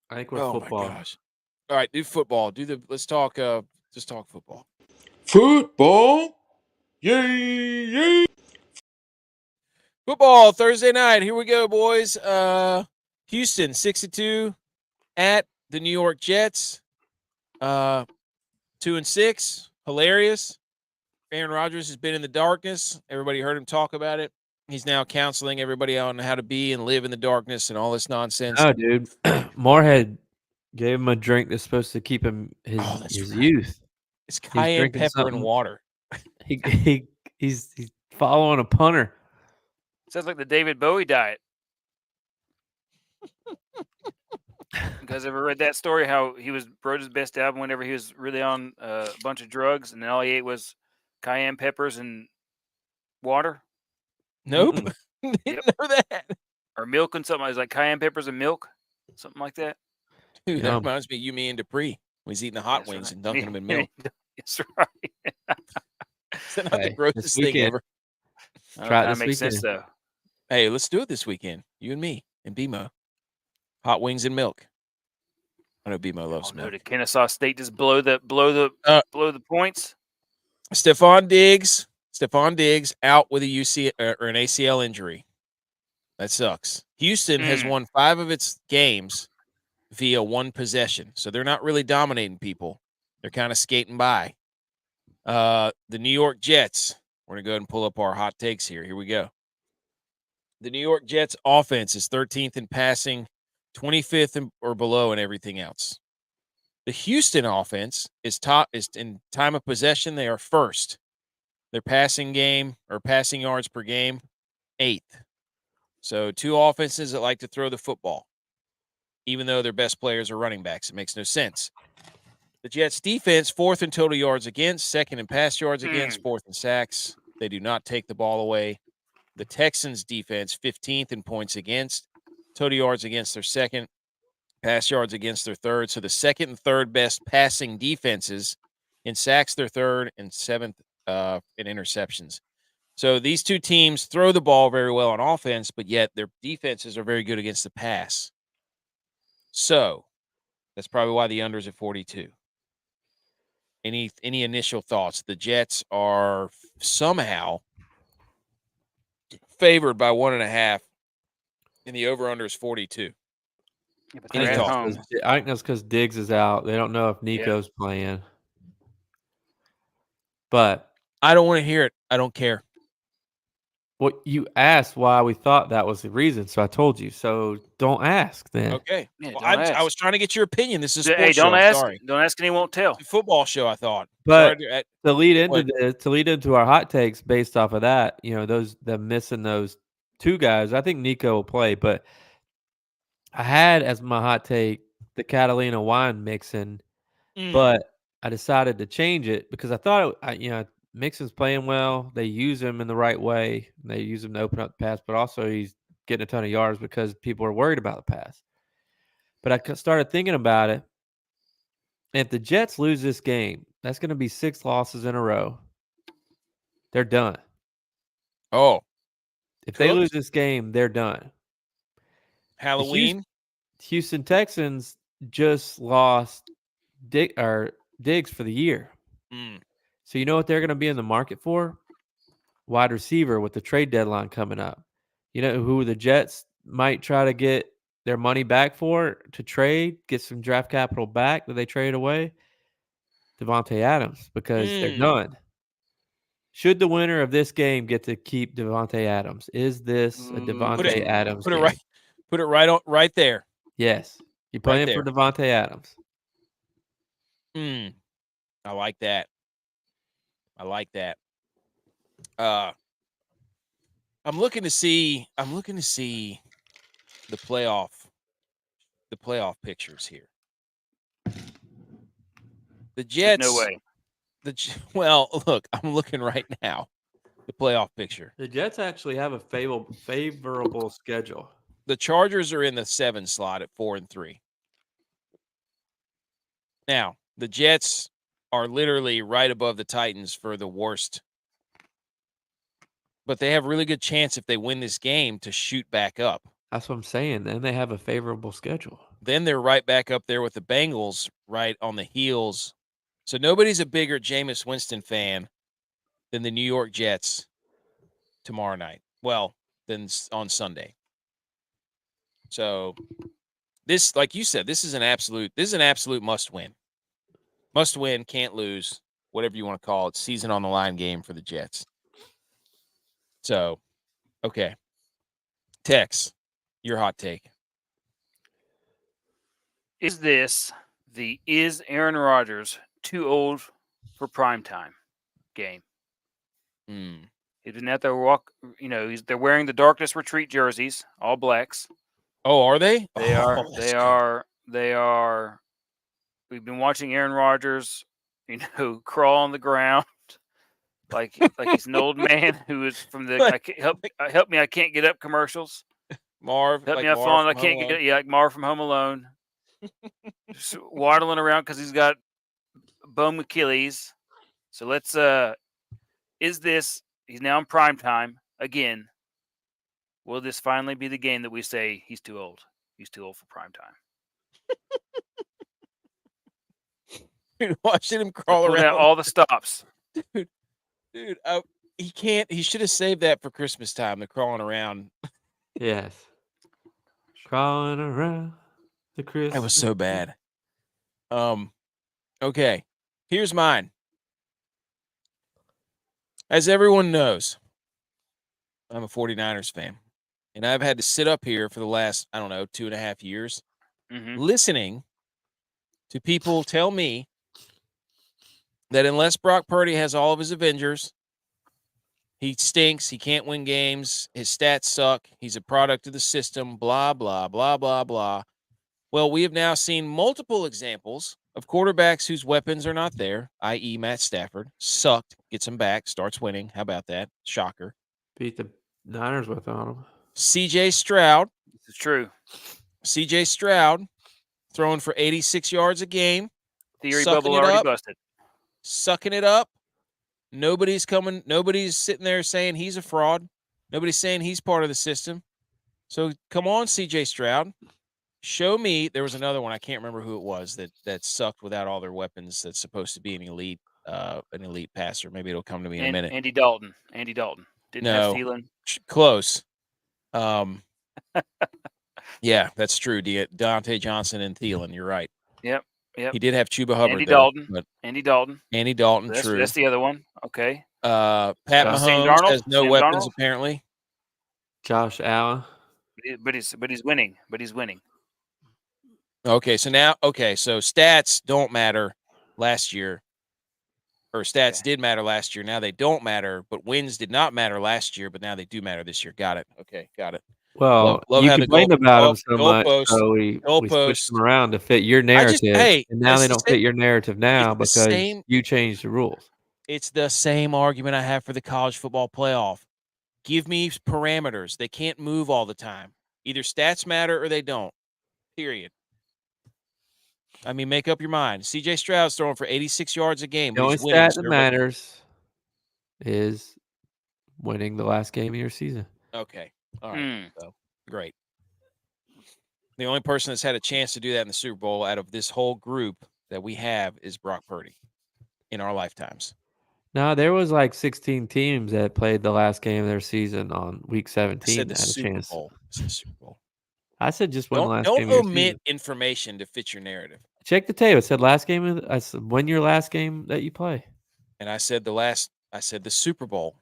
I think we're football. My gosh. All right, do football. Let's talk just talk football. Football. Yay, yay. Football Thursday night. Here we go, boys. Houston 6-2 at the New York Jets. 2-6. Hilarious. Aaron Rodgers has been in the darkness. Everybody heard him talk about it. He's now counseling everybody on how to be and live in the darkness and all this nonsense. Oh, dude. Moorhead gave him a drink that's supposed to keep him his youth. It's cayenne pepper and water. He's following a punter. Sounds like the David Bowie diet. You guys ever read that story? How he wrote his best album whenever he was really on a bunch of drugs, and then all he ate was cayenne peppers and water. Nope, didn't know that. Or milk and something. It was like cayenne peppers and milk, something like that. Dude, that reminds me of you, me, and Dupree. When he's eating the hot wings and dunking them in milk. That's right. Is that not the grossest thing ever? That makes sense though. Hey, let's do it this weekend. You and me and BMO. Hot wings and milk. I know BMO loves milk. Did Kennesaw State just blow the points? Stephon Diggs out with a UC or an ACL injury. That sucks. Houston has won 5 of its games via one possession, so they're not really dominating people. They're kind of skating by. The New York Jets. We're gonna go ahead and pull up our hot takes here. Here we go. The New York Jets offense is 13th in passing, 25th or below in everything else. The Houston offense is in time of possession. They are first. Their passing game or passing yards per game, 8th. So 2 offenses that like to throw the football, even though their best players are running backs. It makes no sense. The Jets defense, 4th in total yards against, 2nd in pass yards against, 4th in sacks. They do not take the ball away. The Texans defense, 15th in points against, total yards against their 2nd, pass yards against their 3rd. So the 2nd and 3rd best passing defenses. In sacks, they're 3rd, and 7th in interceptions. So these 2 teams throw the ball very well on offense, but yet their defenses are very good against the pass. So that's probably why the under's at 42. Any initial thoughts? The Jets are somehow favored by 1.5 And the over-under is 42. Yeah, but Any they're at thoughts? home. I think that's because Diggs is out. They don't know if Nico's playing. But I don't want to hear it. I don't care. well, you asked why we thought that was the reason, so I told you. So don't ask then. Okay. Yeah, Well, don't I ask. was trying to get your opinion. This is a Hey, sports don't show. I'm ask. sorry. Don't ask, and he won't tell. It's a football show, I thought. But Sorry to lead into what? to lead into our hot takes based off of that, them missing those two guys. I think Nico will play, but I had as my hot take the Catalina wine mixing, but I decided to change it because I thought Mixon's playing well. They use him in the right way. They use him to open up the pass, but also he's getting a ton of yards because people are worried about the pass. But I started thinking about it. If the Jets lose this game, that's going to be 6 losses in a row. They're done. Oh, If they lose cooked? this game, they're done. Halloween. Houston Texans just lost Diggs for the year. So you know what they're going to be in the market for? Wide receiver with the trade deadline coming up. You know who the Jets might try to get their money back for to trade, get some draft capital back that they traded away? Devontae Adams, because they're done. Should the winner of this game get to keep Devontae Adams? Is this a Devontae Adams Put it game? right. Put it right there. Yes. You're playing Right for there. Devontae Adams. I like that. I'm looking to see the playoff pictures here. The Jets. There's no way. Well, look, I'm looking right now. The playoff picture. The Jets actually have a favorable schedule. The Chargers are in the 7 slot at 4-3. Now, the Jets are literally right above the Titans for the worst. But they have a really good chance if they win this game to shoot back up. That's what I'm saying. Then they have a favorable schedule. Then they're right back up there with the Bengals right on the heels. So nobody's a bigger Jameis Winston fan than the New York Jets tomorrow night. Well, than on Sunday. So this, like you said, this is an absolute must win. Must win, can't lose, whatever you want to call it. Season on the line game for the Jets. So, okay. Tex, your hot take. Is Aaron Rodgers too old for primetime game? He's been out there they're wearing the Darkness Retreat jerseys, all blacks. Oh, are they? They are. We've been watching Aaron Rodgers, crawl on the ground like he's an old man who is from the help me, I can't get up commercials. Marv, help like me, I Marv fallen, I can't get it. Yeah, like Marv from Home Alone, just waddling around because he's got bum Achilles. So let's. He's now in prime time again. Will this finally be the game that we say he's too old? He's too old for prime time. Dude, watching him crawl around out all the stops. Dude, he can't. He should have saved that for Christmas time. The crawling around. Yes. Crawling around the Christmas. That was so bad. Okay. Here's mine. As everyone knows, I'm a 49ers fan. And I've had to sit up here for the last, 2.5 years, listening to people tell me that unless Brock Purdy has all of his Avengers, he stinks, he can't win games, his stats suck, he's a product of the system, blah, blah, blah, blah, blah. Well, we have now seen multiple examples of quarterbacks whose weapons are not there, i.e. Matt Stafford, sucked, gets him back, starts winning. How about that? Shocker. Beat the Niners without him. C.J. Stroud. This is true. C.J. Stroud throwing for 86 yards a game. Theory bubble already busted. Sucking it up. Nobody's sitting there saying he's a fraud. Nobody's saying he's part of the system. So come on, C.J. Stroud. Show me. There was another one. I can't remember who it was that sucked without all their weapons. That's supposed to be an elite passer. Maybe it'll come to me in a minute. Andy Dalton. Didn't have Thielen. Close. Yeah, that's true. Deontay Johnson and Thielen. You're right. Yep. He did have Chuba Hubbard Andy though. Dalton. But Andy Dalton. Andy Dalton, That's true. the other one. Okay. Pat Sam Mahomes Darnold? has no Sam weapons Darnold? apparently. Josh Allen. But he's winning. But he's winning. Okay, so stats don't matter last year. Or stats did matter last year. Now they don't matter, but wins did not matter last year, but now they do matter this year. Got it. Okay, got it. Well, Love you how the complained about them so much, goalpost- so we switched goalpost. them around to fit your narrative. And now it's they the don't same- fit your narrative now it's the because same- you changed the rules. It's the same argument I have for the college football playoff. Give me parameters. They can't move all the time. Either stats matter or they don't. Period. I mean, make up your mind. C.J. Stroud's throwing for 86 yards a game, The but only he's winning. stat that matters is winning the last game of your season. Okay. All right. So, great. The only person that's had a chance to do that in the Super Bowl out of this whole group that we have is Brock Purdy in our lifetimes. No, there was like 16 teams that played the last game of their season on week 17. I said the that had a Super chance. Bowl. I said Super Bowl. I said just win the last Don't game of your omit season. information to fit your narrative. Check the tape. It said last game. I said win your last game that you play. And I said the Super Bowl.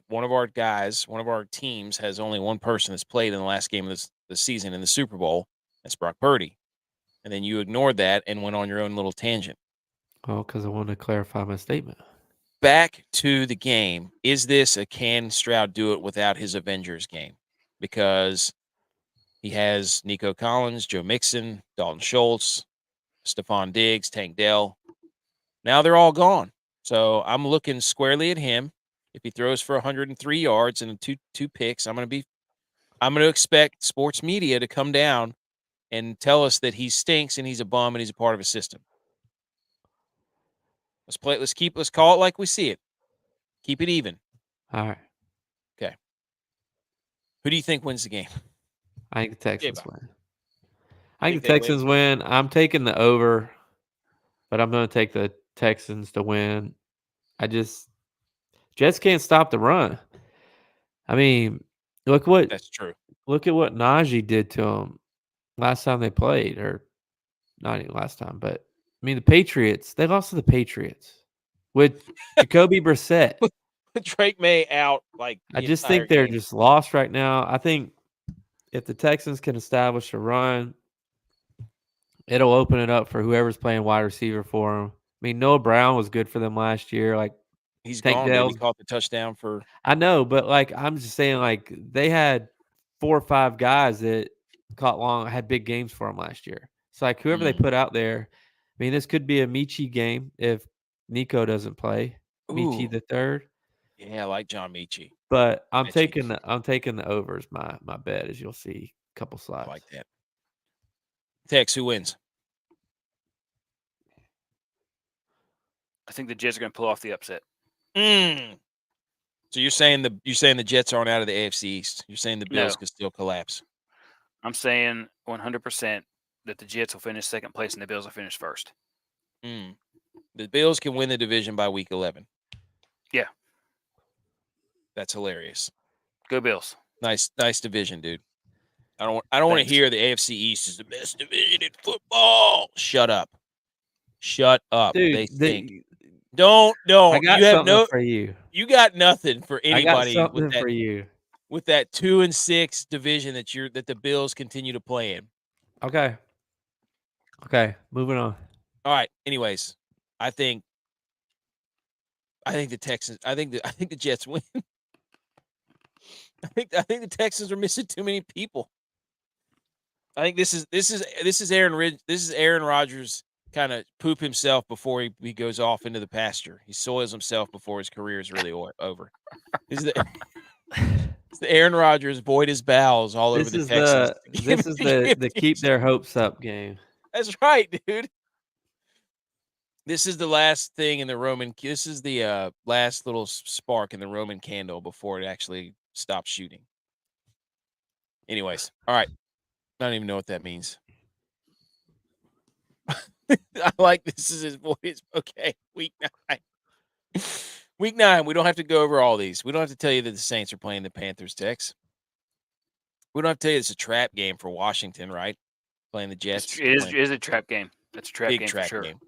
One of our teams has only one person that's played in the last game of the season in the Super Bowl. That's Brock Purdy. And then you ignored that and went on your own little tangent. Oh, because I wanted to clarify my statement. Back to the game. Is this can Stroud do it without his Avengers game? Because he has Nico Collins, Joe Mixon, Dalton Schultz, Stephon Diggs, Tank Dell. Now they're all gone. So I'm looking squarely at him. If he throws for 103 yards and two picks, I'm going to expect sports media to come down and tell us that he stinks and he's a bum and he's a part of a system. Let's call it like we see it. Keep it even. All right. Okay. Who do you think wins the game? I think the Texans J-Bob. win. I think the Texans win. I'm taking the over, but I'm going to take the Texans to win. Jets can't stop the run. I mean, That's true. Look at what Najee did to them last time they played, or not even last time, but I mean the Patriots. They lost to the Patriots with Jacoby Brissett. Drake May out I just think they're just lost right now. I think if the Texans can establish a run, it'll open it up for whoever's playing wide receiver for them. I mean, Noah Brown was good for them last year. Like he's gone. Dude. He caught the touchdown for. I know, but I'm just saying, they had 4 or 5 guys that had big games for them last year. So whoever they put out there, I mean, this could be a Michi game if Nico doesn't play. Michi the third. Yeah, I like John Michi. But I'm taking the overs. My bet, as you'll see, a couple slides. I like that. Tex, who wins? I think the Jets are going to pull off the upset. So you're saying the Jets aren't out of the AFC East. You're saying the Bills could still collapse. I'm saying 100% that the Jets will finish second place and the Bills will finish first. The Bills can win the division by week 11. Yeah. That's hilarious. Go Bills. Nice division, dude. I don't want to hear the AFC East is the best division in football. Shut up. Dude, they think. Don't. I got something for you. You got nothing for anybody I got something for you. With that 2-6 division that the Bills continue to play in. Okay, moving on. All right. Anyways, I think the Texans. I think the Jets win. I think the Texans are missing too many people. I think this is Aaron Rodgers kind of poop himself before he goes off into the pasture. He soils himself before his career is really over. This is the Aaron Rodgers void his bowels all over the Texans. This is the keep their hopes up game. That's right, dude. This is the last thing in the Roman. This is the last little spark in the Roman candle before it actually stops shooting. Anyways, all right. I don't even know what that means. I like this is his voice. Okay, week 9. Week 9. We don't have to go over all these. We don't have to tell you that the Saints are playing the Panthers, Tex. We don't have to tell you it's a trap game for Washington, right? Playing the Jets. It is a trap game. That's a trap Big game trap for sure. game.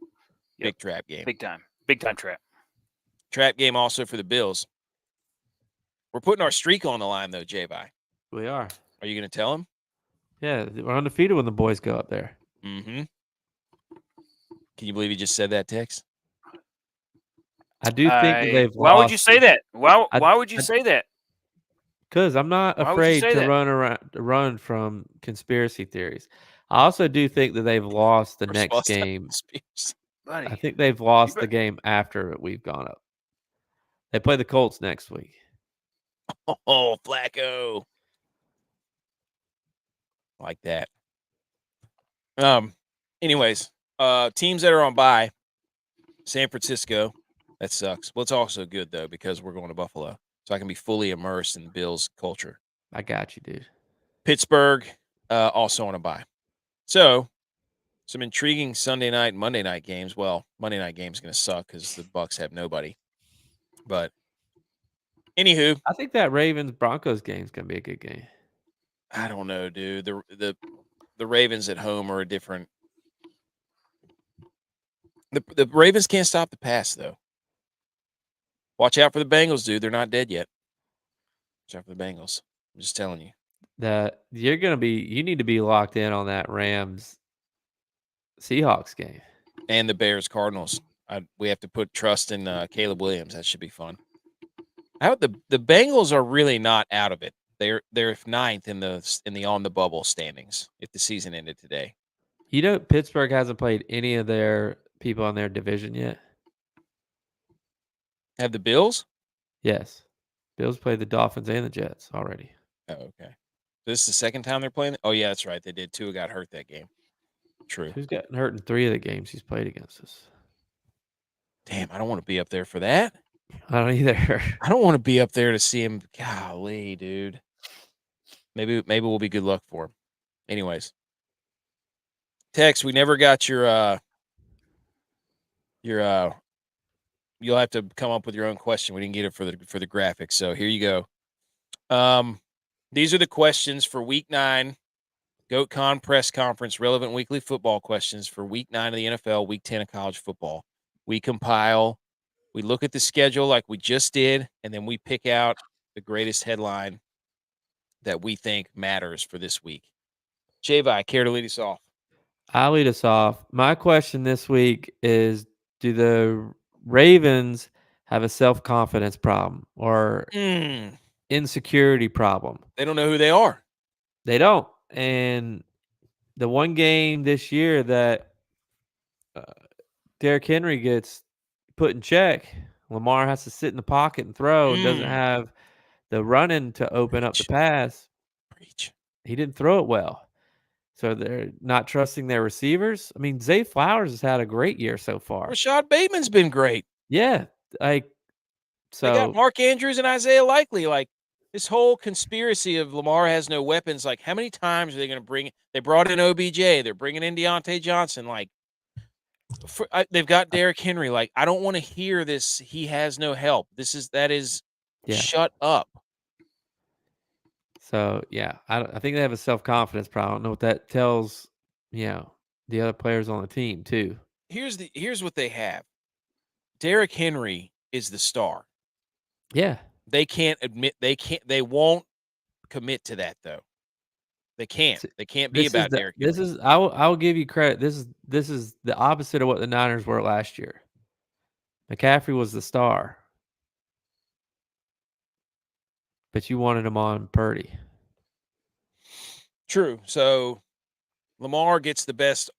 Yep. Big trap game. Big time trap. Trap game also for the Bills. We're putting our streak on the line, though, J-Bye. We are. Are you going to tell him? Yeah, we're undefeated when the boys go up there. Mm-hmm. Can you believe he just said that, Tex? I do think that they've Why lost. would you say that? Why would you say that? Because I'm not Why would you afraid say to that? run from conspiracy theories. I also do think that they've lost the next game. Buddy, I think they've lost the game after we've gone up. They play the Colts next week. Oh, Flacco. Like that. Anyways, teams that are on bye. San Francisco. That sucks. Well, it's also good, though, because we're going to Buffalo. So I can be fully immersed in Bills culture. I got you, dude. Pittsburgh, also on a bye. So, some intriguing Sunday night and Monday night games. Well, Monday night game's going to suck because the Bucs have nobody. But, anywho. I think that Ravens-Broncos game is going to be a good game. I don't know, dude. The Ravens at home are a different. The Ravens can't stop the pass, though. Watch out for the Bengals, dude. They're not dead yet. Watch out for the Bengals. I'm just telling you. That you need to be locked in on that Rams Seahawks game. And the Bears Cardinals. We have to put trust in Caleb Williams. That should be fun. The Bengals are really not out of it. They're ninth in the on the bubble standings if the season ended today. You know, Pittsburgh hasn't played any of their people in their division yet. Have the Bills? Yes. Bills played the Dolphins and the Jets already. Oh, okay. This is the second time they're playing? Oh, yeah, that's right. They did. Tua got hurt that game. True. Who's gotten hurt in 3 of the games he's played against us? Damn, I don't want to be up there for that. I don't either. I don't want to be up there to see him. Golly, dude. Maybe we'll be good luck for him. Anyways. Tex, we never got your you'll have to come up with your own question. We didn't get it for the graphics. So here you go. These are the questions for week 9. GoatCon press conference, relevant weekly football questions for week 9 of the NFL, week 10 of college football. We compile, we look at the schedule like we just did, and then we pick out the greatest headline that we think matters for this week. J-Vi, care to lead us off? I'll lead us off. My question this week is, do the Ravens have a self-confidence problem or insecurity problem? They don't know who they are. They don't. And the one game this year that Derrick Henry gets put in check, Lamar has to sit in the pocket and throw and doesn't have the running to open up the pass. He didn't throw it well. So they're not trusting their receivers. I mean, Zay Flowers has had a great year so far. Rashad Bateman's been great. Yeah. They got Mark Andrews and Isaiah Likely. Like, this whole conspiracy of Lamar has no weapons, like, how many times are they going to bring – they brought in OBJ. They're bringing in Deontay Johnson. Like, they've got Derrick Henry. Like, I don't want to hear this. He has no help. Shut up. So, yeah, I think they have a self-confidence problem. I don't know what that tells, the other players on the team, too. Here's what they have. Derrick Henry is the star. Yeah. They won't commit to that, though. They can't. They can't be about Derrick Henry. I will give you credit. This is the opposite of what the Niners were last year. McCaffrey was the star. But you wanted him on Purdy. True. So Lamar gets the best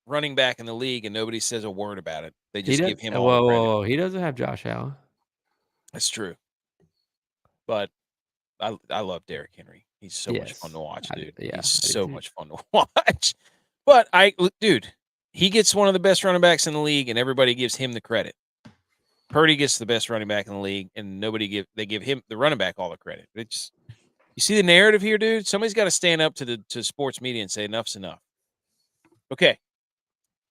running back in the league, and nobody says a word about it. They just give him all the credit. Whoa. He doesn't have Josh Allen. That's true. But I love Derrick Henry. He's so much fun to watch, dude. He's so much fun to watch. But he gets one of the best running backs in the league, and everybody gives him the credit. Purdy gets the best running back in the league, and they give him the running back all the credit. You see the narrative here, dude? Somebody's got to stand up to sports media and say enough's enough. Okay.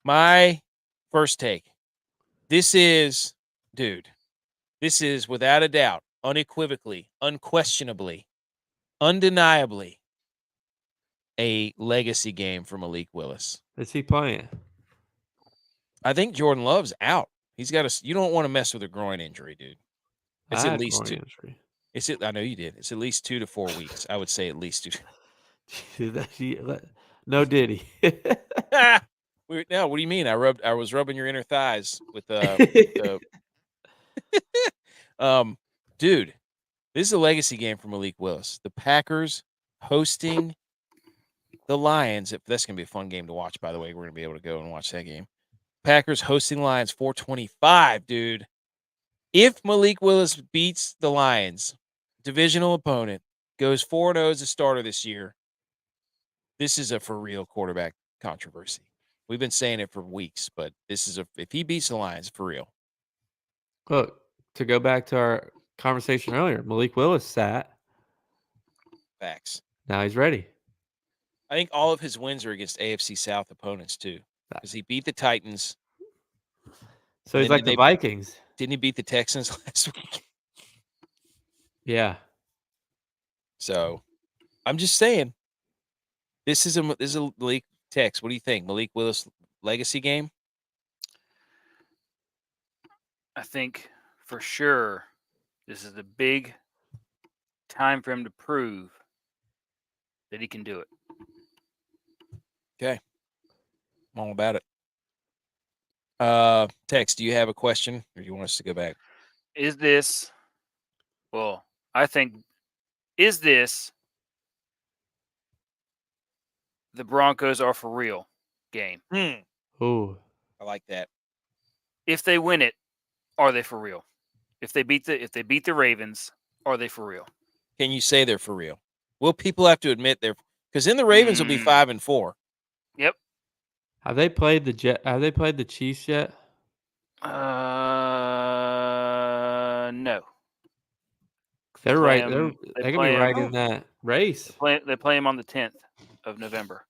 My first take. This is without a doubt, unequivocally, unquestionably, undeniably a legacy game for Malik Willis. Is he playing? I think Jordan Love's out. He's got a. You don't want to mess with a groin injury, dude. It's I at had least groin 2. injury. I know you did. It's at least 2 to 4 weeks. I would say at least 2. No Diddy. No, what do you mean? I was rubbing your inner thighs with dude. This is a legacy game for Malik Willis. The Packers hosting the Lions. That's gonna be a fun game to watch. By the way, we're gonna be able to go and watch that game. Packers hosting Lions 425, dude. If Malik Willis beats the Lions, divisional opponent, goes 4-0 as a starter this year, this is a for real quarterback controversy. We've been saying it for weeks, but this is if he beats the Lions, for real. Look, to go back to our conversation earlier, Malik Willis sat. Facts. Now he's ready. I think all of his wins are against AFC South opponents too, because he beat the Titans. So he's like the Vikings. Didn't he beat the Texans last week? Yeah. So, I'm just saying, this is a Malik Tex. What do you think, Malik Willis legacy game? I think for sure this is a big time for him to prove that he can do it. Okay, I'm all about it. Tex, do you have a question, or do you want us to go back? Is this the Broncos are for real game? Ooh. I like that. If they win it, are they for real? If they beat the Ravens, are they for real? Can you say they're for real? Will people have to admit they're, because then the Ravens will be 5-4. Yep. Have they played the Chiefs yet? No. They're right. They're gonna be right in that race. They play him on the 10th of November.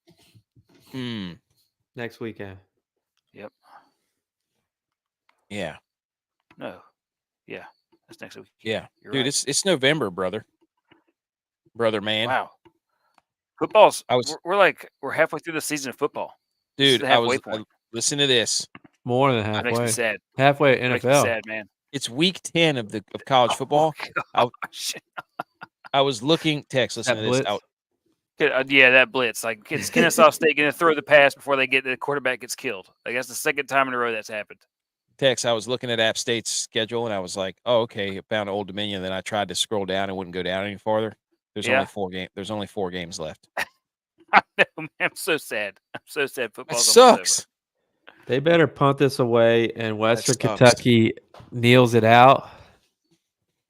Next weekend. Yep. Yeah. No. Yeah. That's next week. Yeah. You're Dude, right. it's November, brother. Brother man. Wow. We're halfway through the season of football. Dude, point. Listen to this. More than That makes me halfway. sad. Halfway That makes NFL. me sad, man. It's week 10 of college football. Gosh. I was looking, Tex, listen That to this. blitz? Yeah, that blitz. Like, is Kennesaw State going to throw the pass before the quarterback gets killed? Like, that's the second time in a row that's happened. Tex, I was looking at App State's schedule, and I was like, oh, okay, I found Old Dominion. Then I tried to scroll down and wouldn't go down any farther. There's only 4 games left. I know, man. I'm so sad. I'm so sad. That Football's sucks. They better punt this away, and Western sucks. Kentucky kneels it out.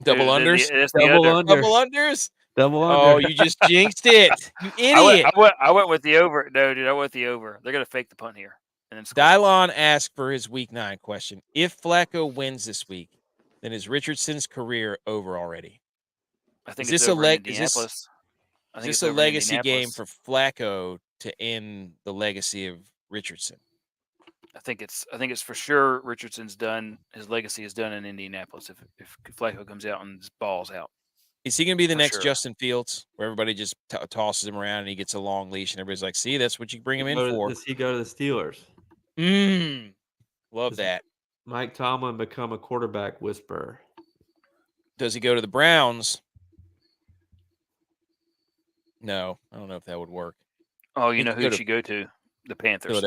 Double unders? Double under. Double unders? Double under. Oh, you just jinxed it. You idiot. I went with the over. No, dude, I went with the over. They're going to fake the punt here. And then score. Dylon asked for his week 9 question. If Flacco wins this week, then is Richardson's career over already? I think Is it's this over in Indianapolis. Is this a legacy game for Flacco to end the legacy of Richardson? I think it's for sure Richardson's done. His legacy is done in Indianapolis if Flacco comes out and just balls out. Is he going to be the next sure. Justin Fields, where everybody just tosses him around and he gets a long leash and everybody's like, see, that's what you bring him in for. Does he go to the Steelers? Love that. Mike Tomlin become a quarterback whisperer? Does he go to the Browns? No, I don't know if that would work. Oh, you know who he should go to? The Panthers.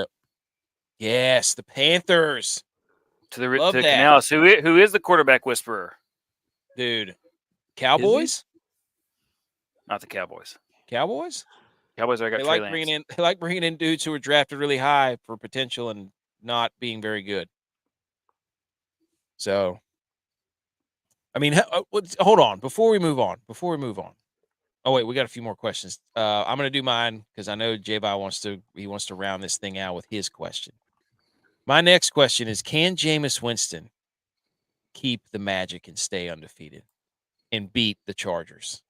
Yes, the Panthers. To Canales, who is the quarterback whisperer? Dude, Cowboys? Not the Cowboys. Cowboys? Cowboys are got Trey Lance. They like bringing in dudes who are drafted really high for potential and not being very good. So, I mean, hold on before we move on. Oh wait, we got a few more questions. I'm gonna do mine because I know J-Vi wants to round this thing out with his question. My next question is: can Jameis Winston keep the magic and stay undefeated and beat the Chargers?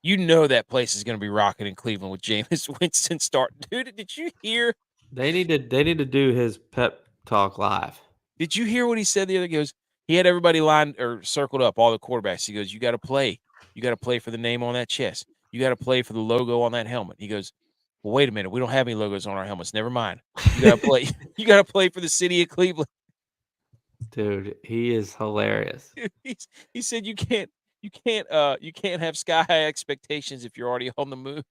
You know that place is going to be rocking in Cleveland with Jameis Winston starting. Dude, did you hear? They need to do his pep talk live. Did you hear what he said the other day? He goes, he had everybody lined or circled up, all the quarterbacks. He goes, you got to play. You got to play for the name on that chest. You got to play for the logo on that helmet. He goes, Well, wait a minute. We don't have any logos on our helmets. Never mind. You gotta play. You gotta play for the city of Cleveland. Dude, he is hilarious. He said you can't have sky high expectations if you're already on the moon.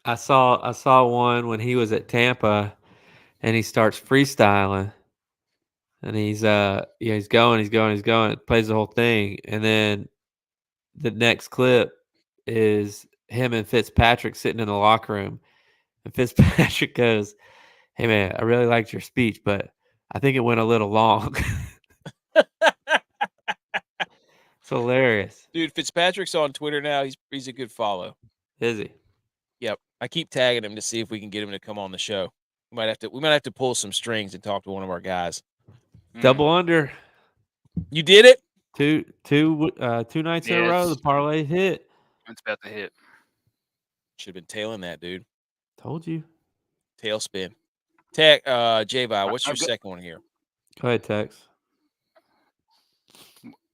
I saw one when he was at Tampa, and he starts freestyling, and he's going, plays the whole thing, and then the next clip is him and Fitzpatrick sitting in the locker room, and Fitzpatrick goes, "Hey man, I really liked your speech, but I think it went a little long." It's hilarious. Dude, Fitzpatrick's on Twitter now. He's a good follow. Is he? Yep. I keep tagging him to see if we can get him to come on the show. We might have to pull some strings and talk to one of our guys. Double under. You did it? Two nights in a row. The parlay hit. It's about to hit. Should have been tailing that, dude. Told you. Tailspin. Tech, J-Vi, what's your second one here? Go ahead, Tex.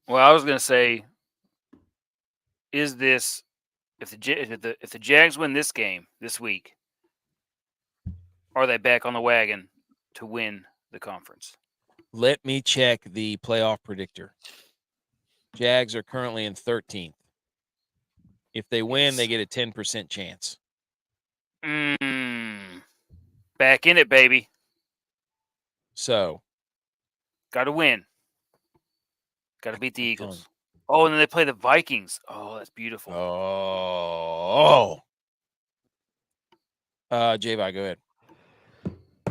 Well, I was going to say, is this if the Jags win this game this week, are they back on the wagon to win the conference? Let me check the playoff predictor. Jags are currently in 13th. If they win, they get a 10% chance. Back in it, baby. So, got to win. Got to beat the Eagles. Oh, and then they play the Vikings. Oh, that's beautiful. J-Vi, go ahead.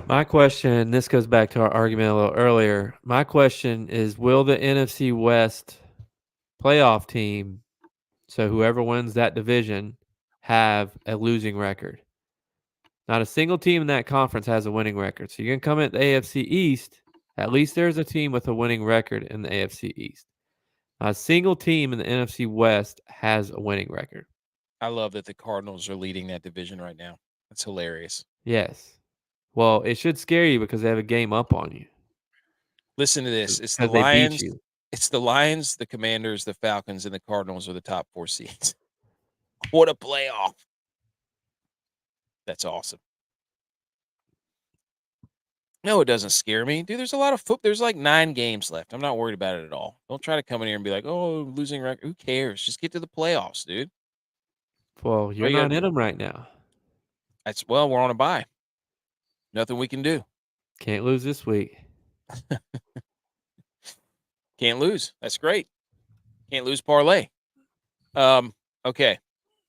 My question, this goes back to our argument a little earlier. My question is, will the NFC West playoff team, so whoever wins that division, have a losing record? Not a single team in that conference has a winning record. So you're going to come at the AFC East, at least there's a team with a winning record in the AFC East. Not a single team in the NFC West has a winning record. I love that the Cardinals are leading that division right now. That's hilarious. Yes. Well, it should scare you because they have a game up on you. Listen to this. It's the Because they beat Lions. you. It's the Lions, the Commanders, the Falcons, and the Cardinals are the top 4 seeds. What a playoff. That's awesome. No, it doesn't scare me. Dude, there's a lot of football. There's like 9 games left. I'm not worried about it at all. Don't try to come in here and be like, oh, losing record. Who cares? Just get to the playoffs, dude. Well, you're not in them right now. Well, we're on a bye. Nothing we can do. Can't lose this week. Can't lose. That's great. Can't lose parlay. Okay.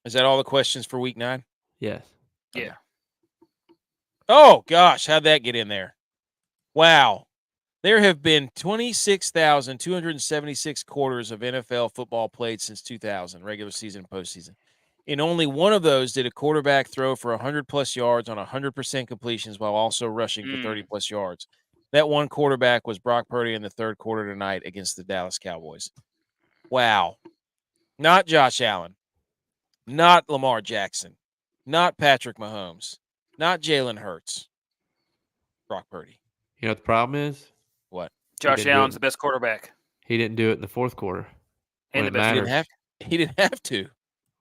Is that all the questions for week 9? Yes. Yeah. Oh, gosh. How'd that get in there? Wow. There have been 26,276 quarters of NFL football played since 2000, regular season and postseason. In only one of those did a quarterback throw for 100-plus yards on 100% completions while also rushing for 30-plus yards. That one quarterback was Brock Purdy in the third quarter tonight against the Dallas Cowboys. Wow. Not Josh Allen. Not Lamar Jackson. Not Patrick Mahomes. Not Jalen Hurts. Brock Purdy. You know what the problem is? What? Josh Allen's the best quarterback. He didn't do it in the fourth quarter. And the best. He didn't have to.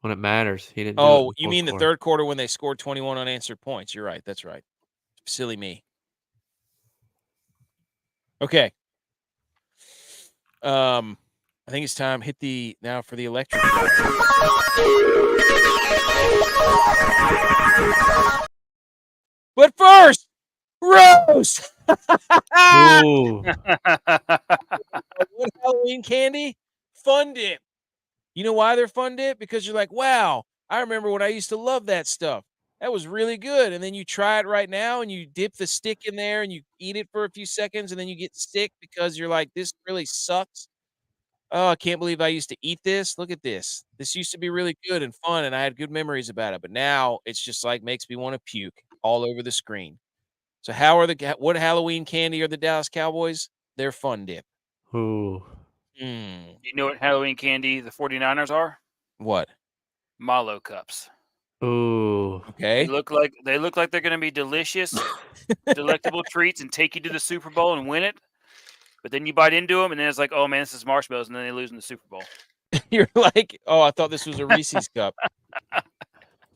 When it matters, he didn't do it. Oh, you mean the third quarter when they scored 21 unanswered points? You're right. That's right. Silly me. Okay. I think it's time. Hit now for the electric. But first, Rose. Ooh. What Halloween candy? Fun Dip. You know why they're Fun Dip? Because you're like, wow, I remember when I used to love that stuff. That was really good. And then you try it right now and you dip the stick in there and you eat it for a few seconds and then you get sick because you're like, this really sucks. Oh, I can't believe I used to eat this. Look at this. This used to be really good and fun and I had good memories about it. But now it's just like makes me want to puke all over the screen. So what Halloween candy are the Dallas Cowboys? They're Fun Dip. Ooh. You know what Halloween candy the 49ers are? What? Malo cups. Ooh. Okay. They look like they're going to be delicious, delectable treats and take you to the Super Bowl and win it. But then you bite into them and then it's like, oh man, this is marshmallows, and then they lose in the Super Bowl. You're like, oh, I thought this was a Reese's cup.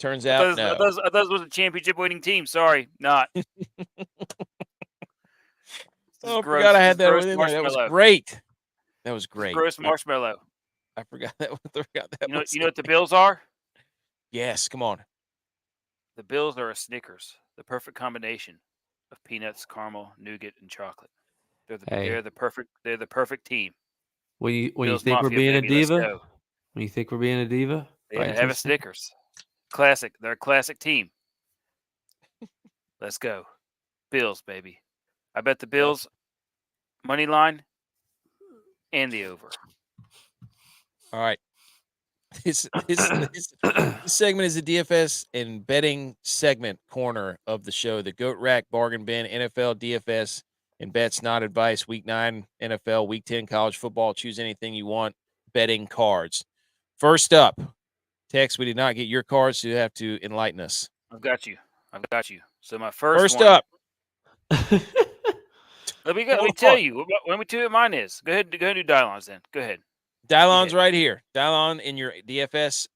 Turns I out, thought, no. I thought this was a championship-winning team. Sorry, not. This Oh, I is gross. forgot I This had is that gross in there. That was marshmallow. great. That was This is great. gross marshmallow. I forgot that. You know what the Bills are? Yes, come on. The Bills are a Snickers, the perfect combination of peanuts, caramel, nougat, and chocolate. They're the perfect team. When you Bills think we're Mafia, being a baby, let's diva, go. when you think we're being a diva, They right have a Snickers. Classic. They're a classic team. Let's go. Bills, baby. I bet the Bills money line and the over. All right. This segment is the DFS and betting segment corner of the show. The Goat Rack Bargain Bin, NFL, DFS, and bets, not advice. Week 9, NFL, Week 10, college football. Choose anything you want. Betting cards. First up, Tex, we did not get your cards, so you have to enlighten us. I've got you. So my first one, up. Let me tell you. Let me tell you what mine is. Go ahead and do Dylon's then. Go ahead. Dylon's right here. Dylon in your DFS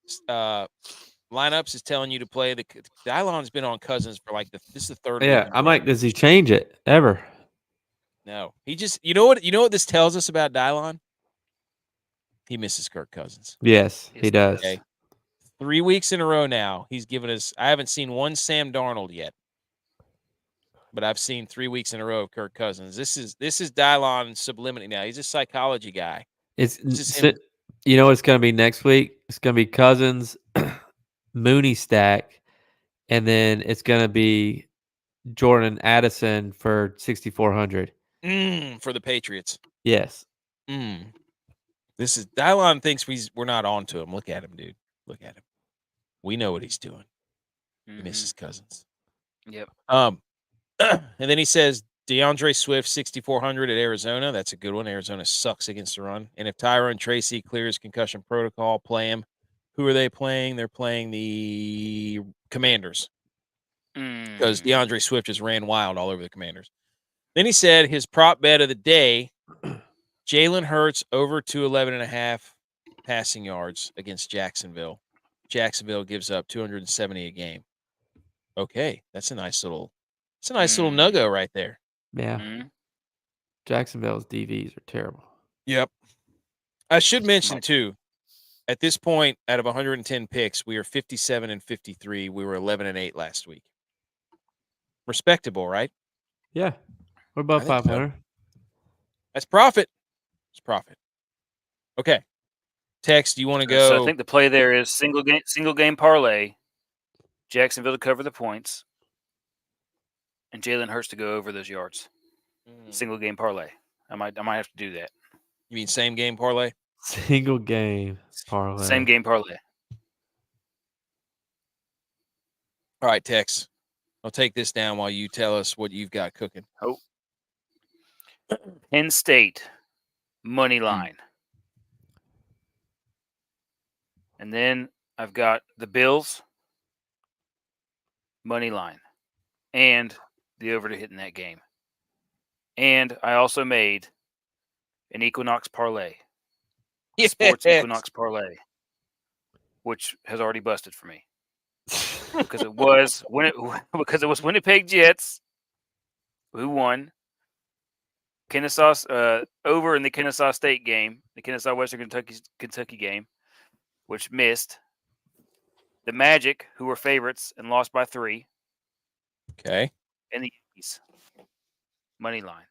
lineups is telling you to play the. Dylon's been on Cousins for like this is the third week. Yeah, I'm like, does he change it ever? No, he just. You know what this tells us about Dylon? He misses Kirk Cousins. Yes, he does. Okay. 3 weeks in a row now. He's given us. I haven't seen one Sam Darnold yet, but I've seen 3 weeks in a row of Kirk Cousins. This is Dylon subliminally now. He's a psychology guy. It's you know what's going to be next week? It's going to be Cousins, Mooney stack, and then it's going to be Jordan Addison for 6,400. For the Patriots. Yes. This is Dylon thinks we're not on to him. Look at him, dude. Look at him. We know what he's doing. He misses Cousins. Yep. And then he says DeAndre Swift 6,400 at Arizona. That's a good one. Arizona sucks against the run. And if Tyrone Tracy clears concussion protocol, play him. Who are they playing? They're playing the Commanders because DeAndre Swift just ran wild all over the Commanders. Then he said his prop bet of the day, Jalen Hurts over 211.5 passing yards against Jacksonville. Jacksonville gives up 270 a game. Okay, that's a nice little nuggo right there. Yeah. Jacksonville's DVs are terrible. Yep. I should mention too, at this point, out of 110 picks, we are 57-53. We were 11-8 last week. Respectable, right? Yeah. We're above 500. That's profit. It's profit. Okay. Tex, do you want to go? So I think the play there is single game parlay, Jacksonville to cover the points, and Jalen Hurts to go over those yards. Single game parlay. I might have to do that. You mean same game parlay? Single game parlay. Same game parlay. All right, Tex. I'll take this down while you tell us what you've got cooking. Oh. Penn State money line. And then I've got the Bills money line and the over to hit in that game. And I also made an Equinox parlay. Yes. Sports Equinox parlay, which has already busted for me. Because it was Winnipeg Jets who won. Kennesaw over in the Kennesaw State game, the Kennesaw Western Kentucky game, which missed. The Magic, who were favorites and lost by 3. Okay. And the Yankees money line.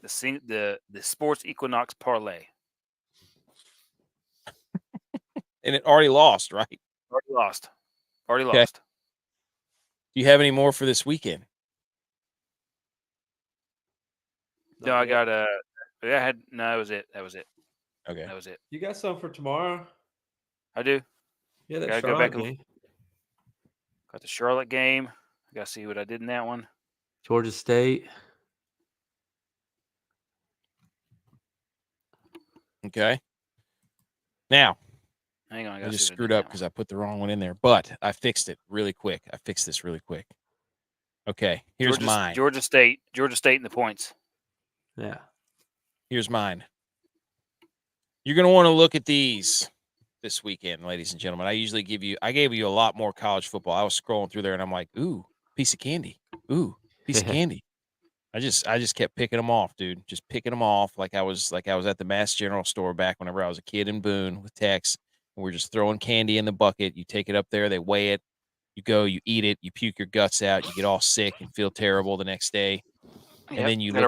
The Sports Equinox parlay. And it already lost, right? Already Okay. lost. Do you have any more for this weekend? No, I got that was it. Okay. That was it. You got some for tomorrow? I do. Yeah, that Gotta go Charlotte back and game. got the Charlotte game. I gotta see what I did in that one. Georgia State. Okay. Now, Hang on, I just screwed up because I put the wrong one in there, but I fixed it really quick. I fixed this really quick. Okay, here's mine. Georgia State in the points. Yeah. Here's mine. You're going to want to look at these. this weekend, ladies and gentlemen. I gave you a lot more college football. I was scrolling through there and I'm like, ooh, piece of candy. Ooh, piece of candy. I just kept picking them off, dude. Just picking them off like I was at the Mass General store back whenever I was a kid in Boone with Tex. And we're just throwing candy in the bucket. You take it up there, they weigh it. You go, you eat it, you puke your guts out, you get all sick and feel terrible the next day. And then you got to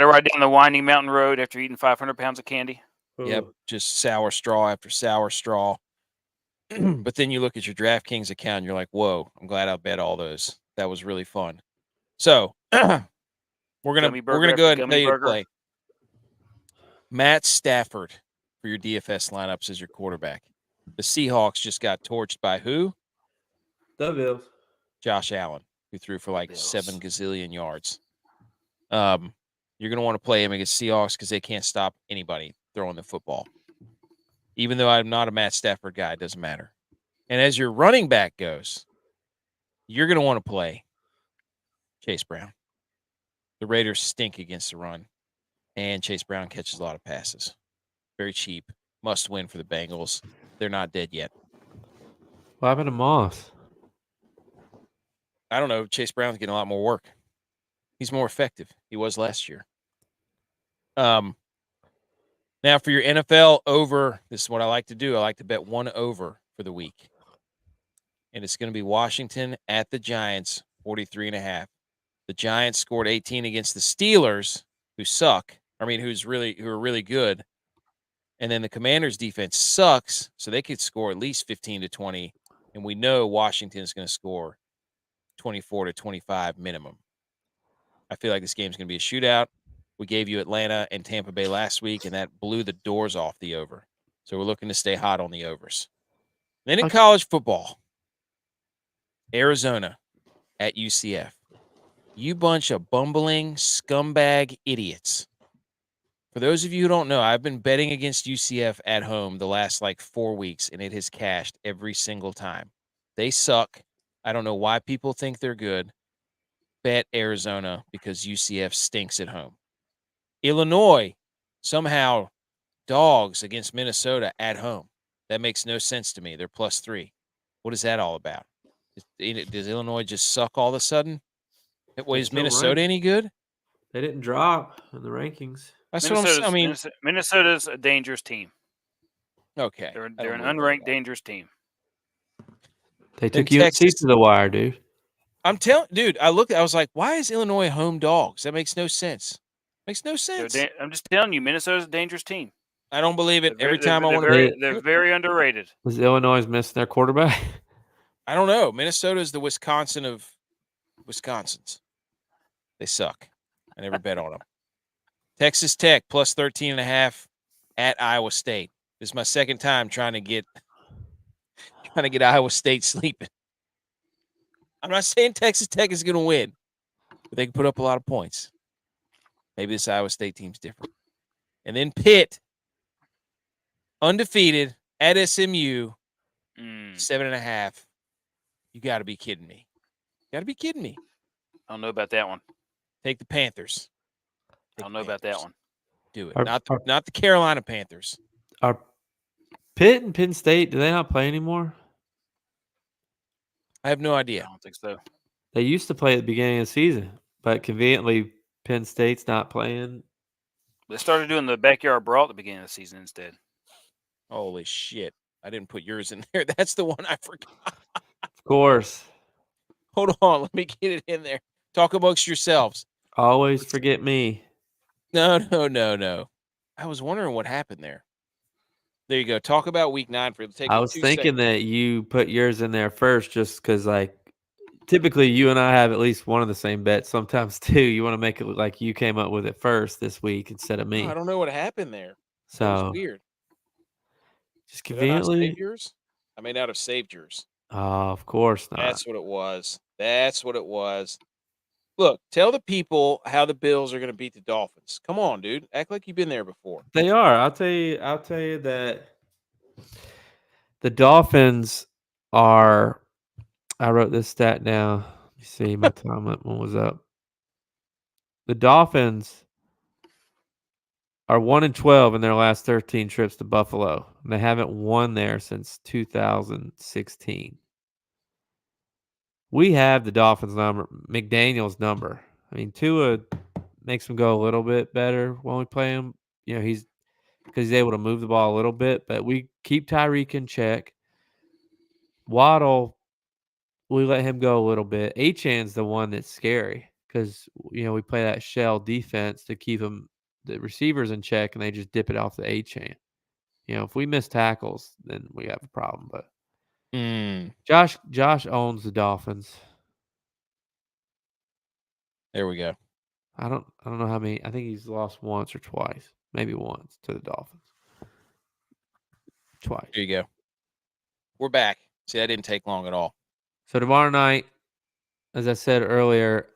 ride down the winding mountain road after eating 500 pounds of candy. Yep, just sour straw after sour straw. But then you look at your DraftKings account and you're like, whoa, I'm glad I bet all those. That was really fun. So we're gonna go ahead and tell you to play Matt Stafford for your DFS lineups as your quarterback. The Seahawks just got torched by who? The Bills. Josh Allen, who threw for like 7 gazillion yards. You're gonna want to play him against Seahawks because they can't stop anybody throwing the football. Even though I'm not a Matt Stafford guy, it doesn't matter. And as your running back goes, you're going to want to play Chase Brown. The Raiders stink against the run, and Chase Brown catches a lot of passes. Very cheap. Must win for the Bengals. They're not dead yet. What happened to Moss? I don't know. Chase Brown's getting a lot more work. He's more effective. He was last year. Now, for your NFL over, this is what I like to do. I like to bet one over for the week. And it's going to be Washington at the Giants, 43.5. The Giants scored 18 against the Steelers, who suck. I mean, who are really good. And then the Commanders' defense sucks, so they could score at least 15 to 20. And we know Washington is going to score 24 to 25 minimum. I feel like this game's going to be a shootout. We gave you Atlanta and Tampa Bay last week, and that blew the doors off the over. So we're looking to stay hot on the overs. Then in college football, Arizona at UCF. You bunch of bumbling scumbag idiots. For those of you who don't know, I've been betting against UCF at home the last 4 weeks, and it has cashed every single time. They suck. I don't know why people think they're good. Bet Arizona because UCF stinks at home. Illinois, somehow dogs against Minnesota at home. That makes no sense to me. They're +3. What is that all about? Does Illinois just suck all of a sudden? Is Minnesota any good? They didn't drop in the rankings. That's what I'm saying. I mean, Minnesota's a dangerous team. Okay. They're an unranked dangerous team. They took UNC to the wire, dude. I'm telling, dude. I was like, why is Illinois home dogs? That makes no sense. Makes no sense. I'm just telling you, Minnesota's a dangerous team. I don't believe it. Every time I want to. They're very underrated. Was Illinois missing their quarterback? I don't know. Minnesota is the Wisconsin of Wisconsins. They suck. I never bet on them. Texas Tech +13.5 at Iowa State. This is my second time trying to get Iowa State sleeping. I'm not saying Texas Tech is going to win, but they can put up a lot of points. Maybe this Iowa State team's different. And then Pitt, undefeated at SMU, 7.5. You got to be kidding me. I don't know about that one. Take the Panthers. I don't know about that one. Do it. Not the Carolina Panthers. Are Pitt and Penn State, do they not play anymore? I have no idea. I don't think so. They used to play at the beginning of the season, but conveniently Penn State's not playing. They started doing the backyard brawl at the beginning of the season instead. Holy shit. I didn't put yours in there. That's the one I forgot. Of course. Hold on. Let me get it in there. Talk amongst yourselves. Always forget me. No. I was wondering what happened there. There you go. Talk about week 9 for take. I was thinking that you put yours in there first just because, typically you and I have at least one of the same bets. Sometimes two. You want to make it look like you came up with it first this week instead of me. I don't know what happened there. So that was weird. Just conveniently. I may not have saved yours. Oh, of course not. That's what it was. Look, tell the people how the Bills are going to beat the Dolphins. Come on, dude. Act like you've been there before. They are. I'll tell you that the Dolphins are. I wrote this stat down. Let me see. My time one was up. The Dolphins are 1-12 in their last 13 trips to Buffalo. and they haven't won there since 2016. We have the Dolphins number, McDaniel's number. I mean, Tua makes him go a little bit better when we play him. You know, because he's able to move the ball a little bit, but we keep Tyreek in check. Waddle, we let him go a little bit. Achan's the one that's scary because, you know, we play that shell defense to keep the receivers in check, and they just dip it off the Achan. You know, if we miss tackles, then we have a problem. But Josh owns the Dolphins. There we go. I don't know how many. I think he's lost once or twice, maybe once to the Dolphins. Twice. There you go. We're back. See, that didn't take long at all. So tomorrow night, as I said earlier,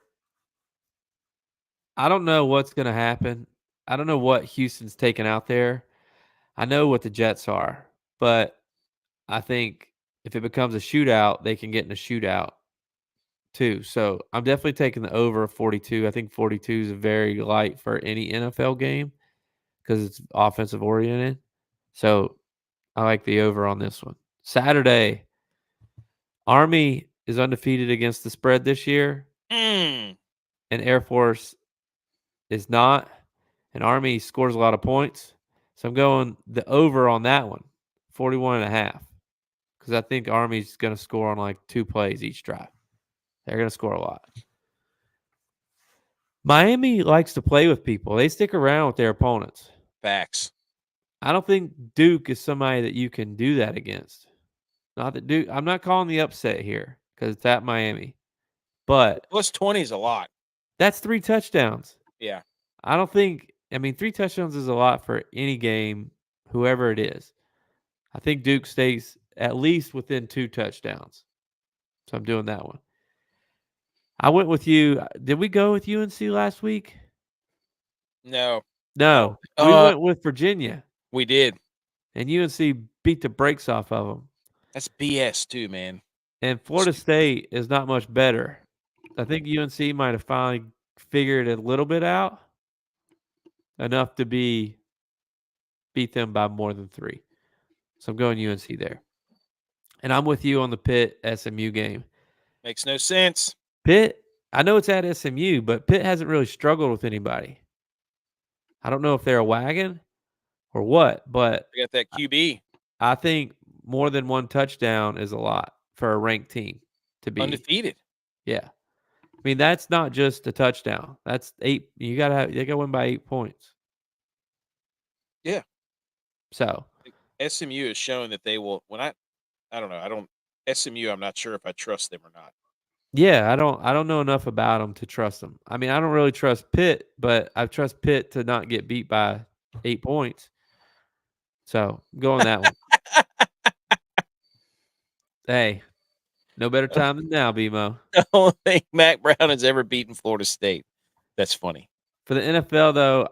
I don't know what's going to happen. I don't know what Houston's taking out there. I know what the Jets are, but I think if it becomes a shootout, they can get in a shootout too. So I'm definitely taking the over 42. I think 42 is very light for any NFL game because it's offensive oriented. So I like the over on this one. Saturday, Army is undefeated against the spread this year, and Air Force is not. And Army scores a lot of points. So I'm going the over on that one, 41.5. Because I think Army's going to score on like 2 plays each drive. They're going to score a lot. Miami likes to play with people. They stick around with their opponents. Facts. I don't think Duke is somebody that you can do that against. Not that Duke. I'm not calling the upset here because it's at Miami. But Plus 20 is a lot. that's 3 touchdowns. Yeah. I don't think. I mean, 3 touchdowns is a lot for any game, whoever it is. I think Duke stays at least within 2 touchdowns. So I'm doing that one. I went with you. Did we go with UNC last week? No. No. We went with Virginia. We did. And UNC beat the brakes off of them. That's BS too, man. And Florida State is not much better. I think UNC might have finally figured it a little bit out. Enough to beat them by more than 3. So I'm going UNC there. And I'm with you on the Pitt SMU game. Makes no sense. Pitt, I know it's at SMU, but Pitt hasn't really struggled with anybody. I don't know if they're a wagon or what, but We got that QB. I think more than 1 touchdown is a lot for a ranked team to be Undefeated. Yeah. I mean, that's not just a touchdown. That's 8. They got to win by 8 points. Yeah. So SMU is showing that they will. When I don't know. SMU. I'm not sure if I trust them or not. yeah, I don't know enough about them to trust them. I mean, I don't really trust Pitt, but I trust Pitt to not get beat by 8 points. So go on that one. Hey, no better time than now, BMO. I don't think Mac Brown has ever beaten Florida State. That's funny. For the NFL, though,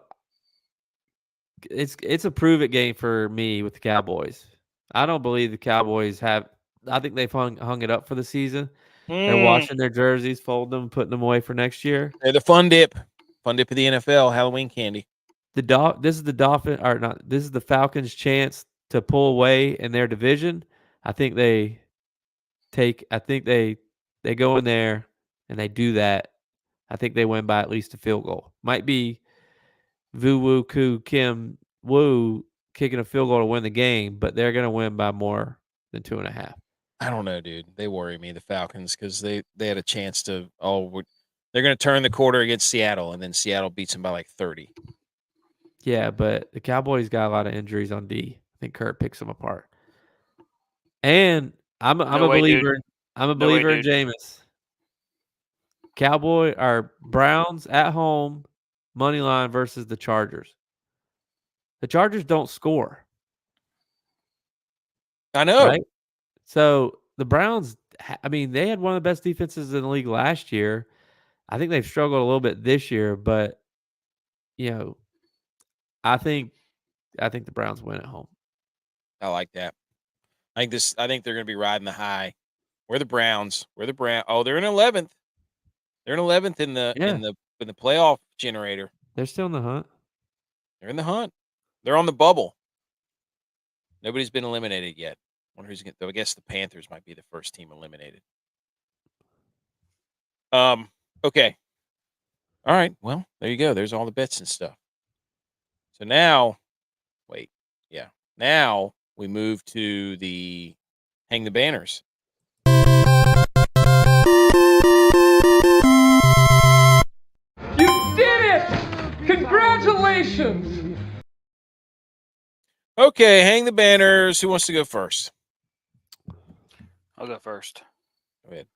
it's a prove it game for me with the Cowboys. I don't believe the Cowboys have. I think they've hung it up for the season. They're washing their jerseys, folding them, putting them away for next year. They're the fun dip of the NFL, Halloween candy. This is the Falcons' chance to pull away in their division. I think they go in there and they do that. I think they win by at least a field goal. Might be Vu Woo Koo Kim Woo kicking a field goal to win the game, but they're going to win by more than 2.5. I don't know, dude. They worry me, the Falcons, because they had a chance to. They're going to turn the quarter against Seattle, and then Seattle beats them by like 30. Yeah, but the Cowboys got a lot of injuries on D. I think Kurt picks them apart. And I'm a believer. Dude. I'm a believer in Jameis. Browns at home, money line versus the Chargers. The Chargers don't score. I know. Right? So the Browns, I mean, they had one of the best defenses in the league last year. I think they've struggled a little bit this year, but I think the Browns win at home. I like that. I think they're going to be riding the high. We're the Browns. Oh, they're in 11th. They're in 11th in the playoff generator. They're still in the hunt. They're in the hunt. They're on the bubble. Nobody's been eliminated yet. Wonder who's going to. I guess the Panthers might be the first team eliminated. Okay. All right. Well, there you go. There's all the bets and stuff. So now, wait. Yeah. Now we move to the hang the banners. You did it! Congratulations! Okay, hang the banners. Who wants to go first? I'll go first. Go ahead.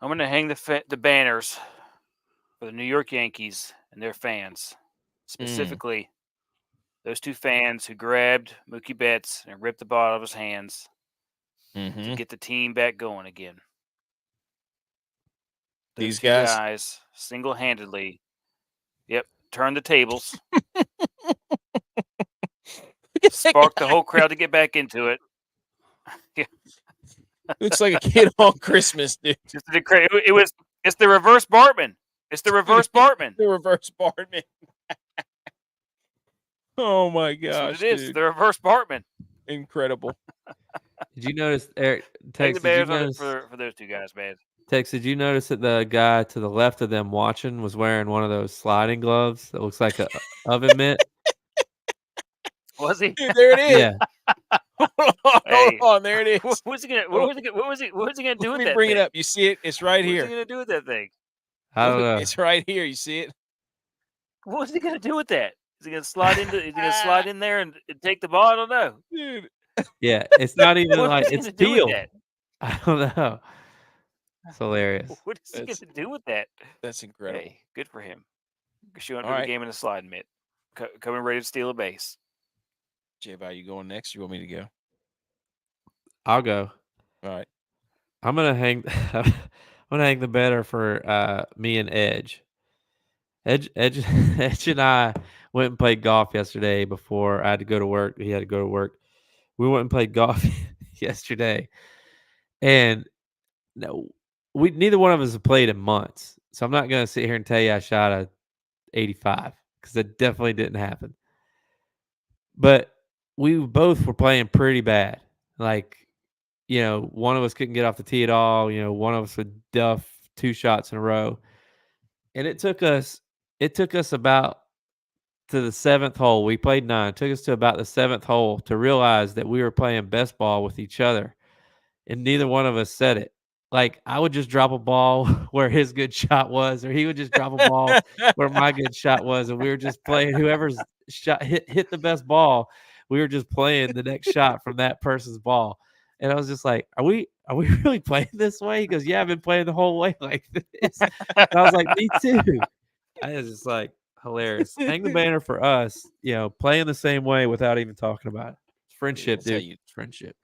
I'm going to hang the banners for the New York Yankees and their fans. Specifically, those two fans who grabbed Mookie Betts and ripped the ball out of his hands to get the team back going again. These two guys single-handedly, turned the tables, sparked the whole crowd to get back into it. Looks like a kid on Christmas, dude. It's the reverse Bartman. It's the reverse Bartman. The reverse Bartman. Oh my gosh! That's what it is. Dude. The reverse Bartman. Incredible. Did you notice, Eric? Take Tex, the did you Bears notice, for those two guys, man. Tex, did you notice that the guy to the left of them watching was wearing one of those sliding gloves that looks like a oven mitt? Was he? Dude, there it is. Yeah. Hold on, there it is. What was he gonna do Let with me that bring thing? it up. You see it? It's right What here. was he gonna do with that thing? I don't know. It's right here. You see it? What was he gonna do with that? Is he gonna slide in there and take the ball? I don't know. Dude. Yeah, it's not even What like is he it's gonna do with steel. that? I don't know. It's hilarious. What is he gonna do with that? That's incredible. Hey, good for him. Showing up All to right. the game in a sliding mitt. Coming ready to steal a base. J-Bow, you going next? Or you want me to go? I'll go. All right. I'm gonna hang. I'm gonna hang the banner for me and Edge. Edge and I went and played golf yesterday before I had to go to work. He had to go to work. We went and played golf yesterday, and no, neither one of us have played in months. So I'm not gonna sit here and tell you I shot a 85 because that definitely didn't happen. But we both were playing pretty bad. Like, one of us couldn't get off the tee at all. One of us would duff 2 shots in a row. And it took us about to the 7th hole. We played 9. It took us to about the 7th hole to realize that we were playing best ball with each other. And neither one of us said it. Like, I would just drop a ball where his good shot was, or he would just drop a ball where my good shot was. And we were just playing whoever's shot hit the best ball. We were just playing the next shot from that person's ball. And I was just like, are we really playing this way? He goes, yeah, I've been playing the whole way like this. And I was like, me too. I was just like, hilarious. Hang the banner for us, playing the same way without even talking about it. It's friendship, dude. It's friendship.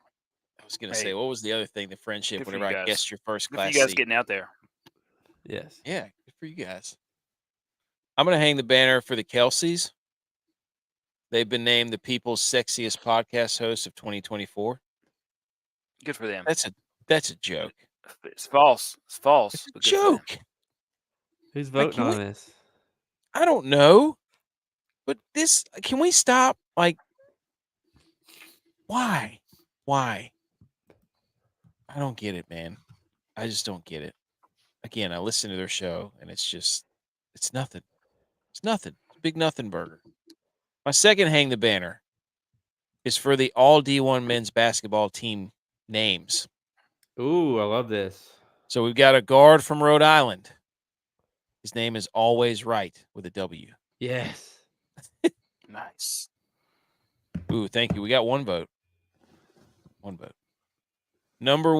I was going to say, what was the other thing? The friendship, Good for whenever you I guys. guessed your first Good for class you guys seat. getting out there. Yes. Yeah, good for you guys. I'm going to hang the banner for the Kelseys. They've been named the people's sexiest podcast host of 2024. Good for them. That's a joke. It's false. It's false. It's a but good for them. joke. Who's voting on this? I don't know. But can we stop? Like, why? Why? I don't get it, man. I just don't get it. Again, I listen to their show, and it's nothing. It's nothing. It's a big nothing burger. My second hang the banner is for the all D1 men's basketball team names. Ooh, I love this. So we've got a guard from Rhode Island. His name is Always Right with a W. Yes. Nice. Ooh, thank you. We got one vote. One vote. Number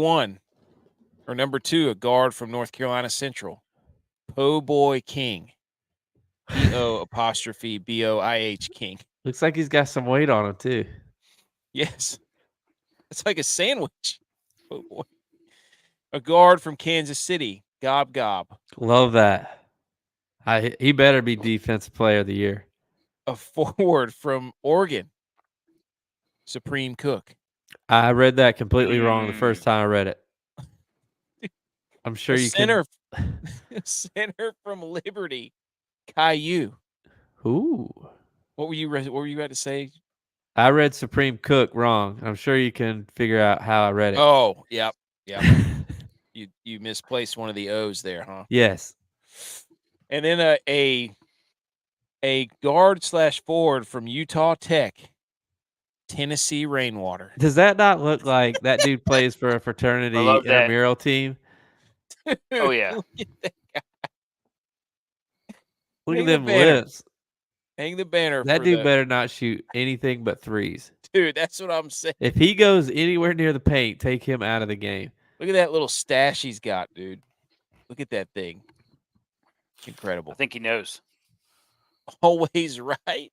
2, a guard from North Carolina Central. Po Boy King. PO''BOIH King. Looks like he's got some weight on him too. Yes. It's like a sandwich. Oh boy. A guard from Kansas City. Gob Gob. Love that. He better be defensive player of the year. A forward from Oregon. Supreme Cook. I read that completely wrong the first time I read it. I'm sure you can. Center from Liberty. Caillou. Ooh. What were you about to say? I read Supreme Cook wrong. I'm sure you can figure out how I read it. Oh, yep. You misplaced one of the O's there, huh? Yes. And then a guard/forward from Utah Tech, Tennessee Rainwater. Does that not look like that dude plays for a fraternity love that. intramural team? Oh, yeah. Look Hang at the them banner. lips. Hang the banner. That for dude the, better not shoot anything but threes. Dude, that's what I'm saying. If he goes anywhere near the paint, take him out of the game. Look at that little stash he's got, dude. Look at that thing. I Incredible. think he knows. Always right.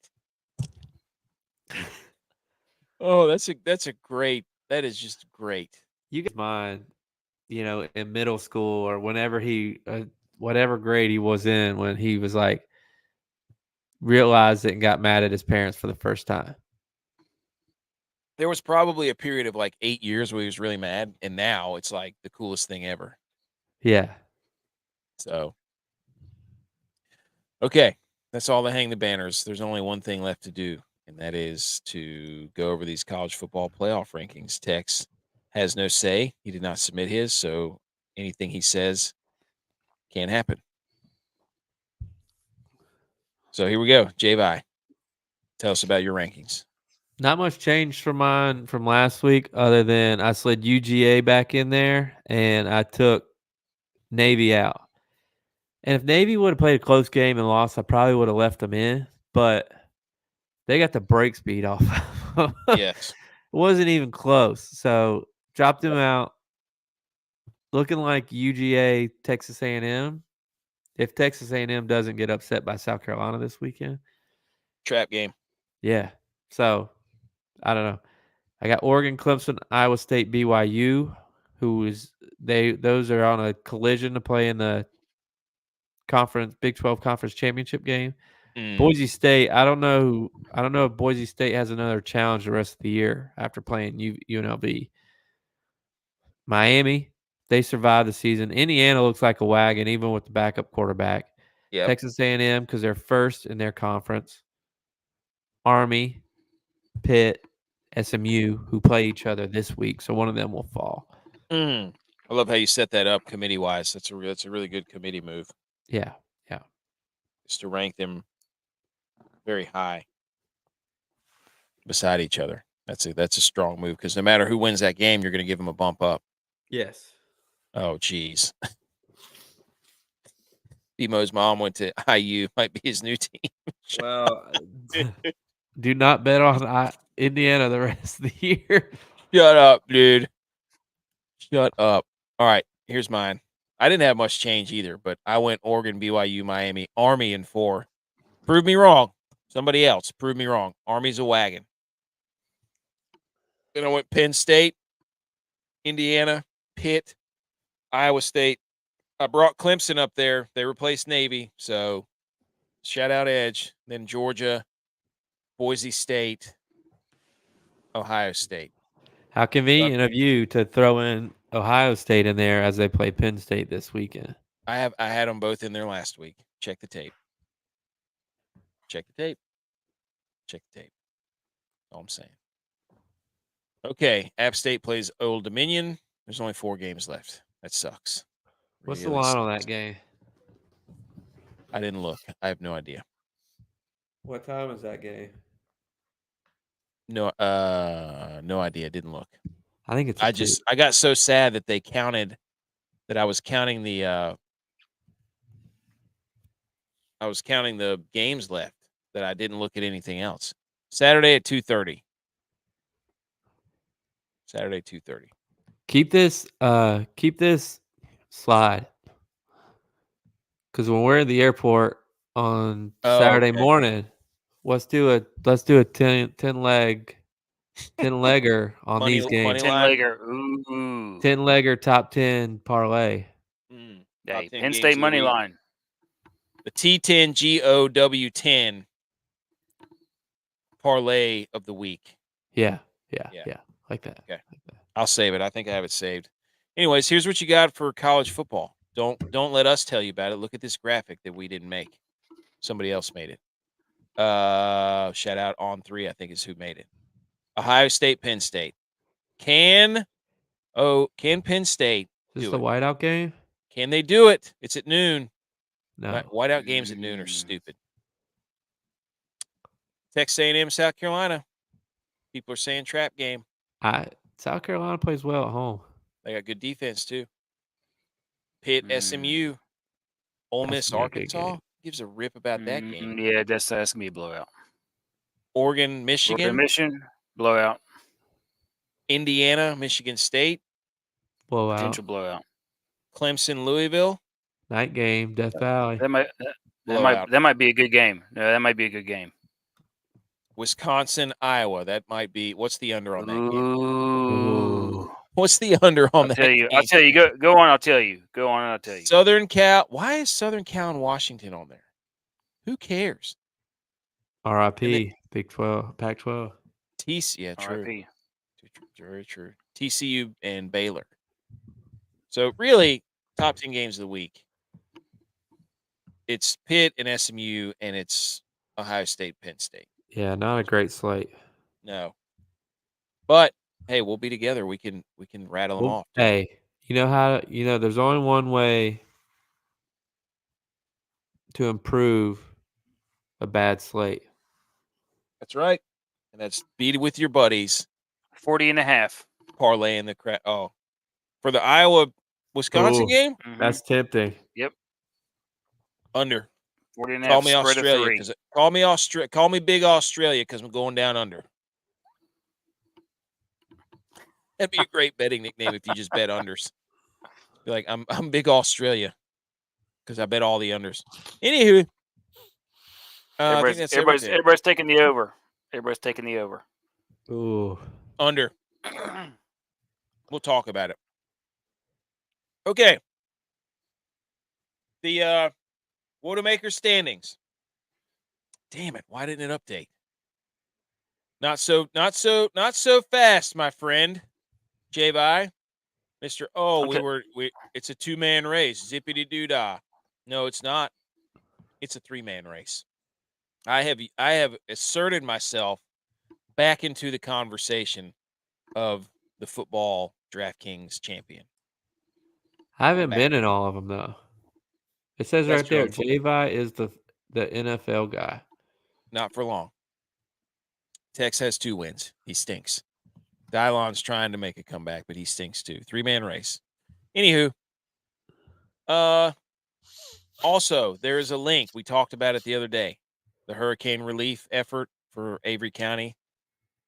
Oh, that is just great. You guys mind, in middle school or whenever whatever grade he was in, when he was like, realized it and got mad at his parents for the first time. There was probably a period of like 8 years where he was really mad, and now it's like the coolest thing ever. Yeah. So, okay, that's all the hang the banners. There's only one thing left to do, and that is to go over these college football playoff rankings. Tex has no say. He did not submit his, so anything he says can't happen. So here we go. J-Vi, tell us about your rankings. Not much changed from mine from last week, other than I slid UGA back in there and I took Navy out. And if Navy would have played a close game and lost, I probably would have left them in. But they got the brakes beat off. Yes. It wasn't even close. So dropped him out. Looking like UGA, Texas A&M. If Texas A&M doesn't get upset by South Carolina this weekend. Trap game. Yeah. So, I don't know. I got Oregon, Clemson, Iowa State, BYU, those are on a collision to play in the Big 12 Conference Championship game. Boise State, I don't know if Boise State has another challenge the rest of the year after playing UNLV. Miami, they survived the season. Indiana looks like a wagon, even with the backup quarterback. Yep. Texas A&M, because they're first in their conference. Army, Pitt, SMU, who play each other this week, so one of them will fall. I love how you set that up committee-wise. That's a really good committee move. Yeah. Is to rank them very high beside each other. That's a strong move, because no matter who wins that game, you're going to give them a bump up. Yes. Oh, geez. BMO's mom went to IU. Might be his new team. Well, do not bet on Indiana the rest of the year. Shut up, dude. Shut up. All right, here's mine. I didn't have much change either, but I went Oregon, BYU, Miami, Army in 4. Prove me wrong. Somebody else, prove me wrong. Army's a wagon. Then I went Penn State, Indiana, Pitt, Iowa State. I brought Clemson up there. They replaced Navy, so shout out Edge. Then Georgia, Boise State, Ohio State. How convenient of you to throw in Ohio State in there as they play Penn State this weekend. I had them both in there last week. Check the tape. Check the tape. Check the tape. All I'm saying. Okay, App State plays Old Dominion. There's only 4 games left. That sucks. What's Really the line sucks. on that game? I didn't look. I have no idea. What time is that game? No idea. Didn't look. I think it's. I got so sad that they counted that I was counting the games left that I didn't look at anything else. Saturday at 2:30. Saturday 2:30. Keep this slide. Because when we're in the airport on Saturday morning, let's do a 10-legger on these games. 10-legger. Ooh. 10-legger top 10 parlay. Hey, Penn State money line. The T10 GOW10 parlay of the week. Yeah. Like that. Okay. I'll save it. I think I have it saved. Anyways, here's what you got for college football. Don't let us tell you about it. Look at this graphic that we didn't make. Somebody else made it. Shout out On3, I think is who made it. Ohio State, Penn State. Can Penn State Is this do the it? whiteout game? Can they do it? It's at noon. No. Whiteout games at noon are stupid. Texas A&M, South Carolina. People are saying trap game. South Carolina plays well at home. They got good defense too. Pitt, SMU, Ole That's Miss, gonna be a good Arkansas. game. Gives a rip about that game. Yeah, that's gonna be a blowout. Oregon, Michigan, blowout. Indiana, Michigan State, Blowout. Potential blowout. Clemson, Louisville. Night game, Death Valley. That might be a good game. No, that might be a good game. Wisconsin, Iowa. That might be. What's the under on that game? Ooh. What's the under on that game? I'll tell you. Go on. I'll tell you. Go on. And I'll tell you. Southern Cal. Why is Southern Cal and Washington on there? Who cares? RIP. Big 12. Pac-12. Yeah, true. RIP. Very true. TCU and Baylor. So really, top 10 games of the week. It's Pitt and SMU, and it's Ohio State, Penn State. Yeah, not a great slate. No. But hey, we'll be together. We can rattle them off. Hey, there's only one way to improve a bad slate. That's right. And that's beat it with your buddies. 40.5. Parlay in the crap. Oh, for the Iowa-Wisconsin game? Mm-hmm. That's tempting. Yep. Under. 40.5. Call me Australia. Call me Big Australia because I'm going down under. That'd be a great betting nickname if you just bet unders. Be like, I'm Big Australia because I bet all the unders. Anywho, I think that's everybody's taking the over. Everybody's taking the over. Ooh. Under. We'll talk about it. Okay. The WOAT-A-MAKER standings. Damn it! Why didn't it update? Not so fast, my friend. J-Bye. Mr. Oh, it's a 2-man race. Zippity doo dah. No, it's not. It's a 3-man race. I have asserted myself back into the conversation of the football DraftKings champion. I haven't been in all of them though. It says That's right there, true. J-Vi is the NFL guy. Not for long. Tex has 2 wins. He stinks. Dylon's trying to make a comeback, but he stinks too. 3-man race. Anywho, also, there is a link. We talked about it the other day. The hurricane relief effort for Avery County.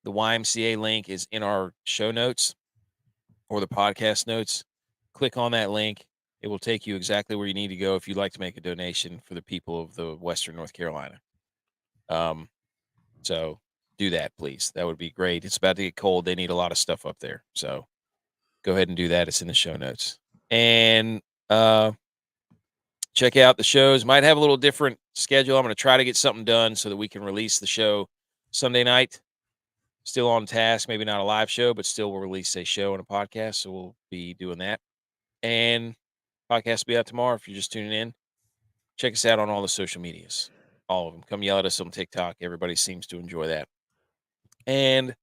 The YMCA link is in our show notes or the podcast notes. Click on that link. It will take you exactly where you need to go if you'd like to make a donation for the people of the Western North Carolina. So do that, please. That would be great. It's about to get cold. They need a lot of stuff up there. So go ahead and do that. It's in the show notes. And check out the shows. Might have a little different schedule. I'm going to try to get something done so that we can release the show Sunday night. Still on task. Maybe not a live show, but still we'll release a show and a podcast. So we'll be doing that. And podcast will be out tomorrow if you're just tuning in. Check us out on all the social medias. All of them. Come yell at us on TikTok. Everybody seems to enjoy that. And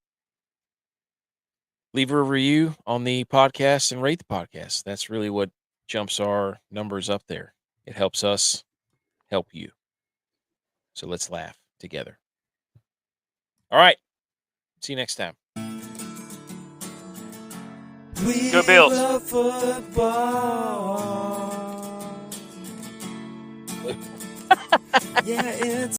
leave a review on the podcast and rate the podcast. That's really what jumps our numbers up there. It helps us help you. So let's laugh together. All right. See you next time. Go Bills. Yeah, it's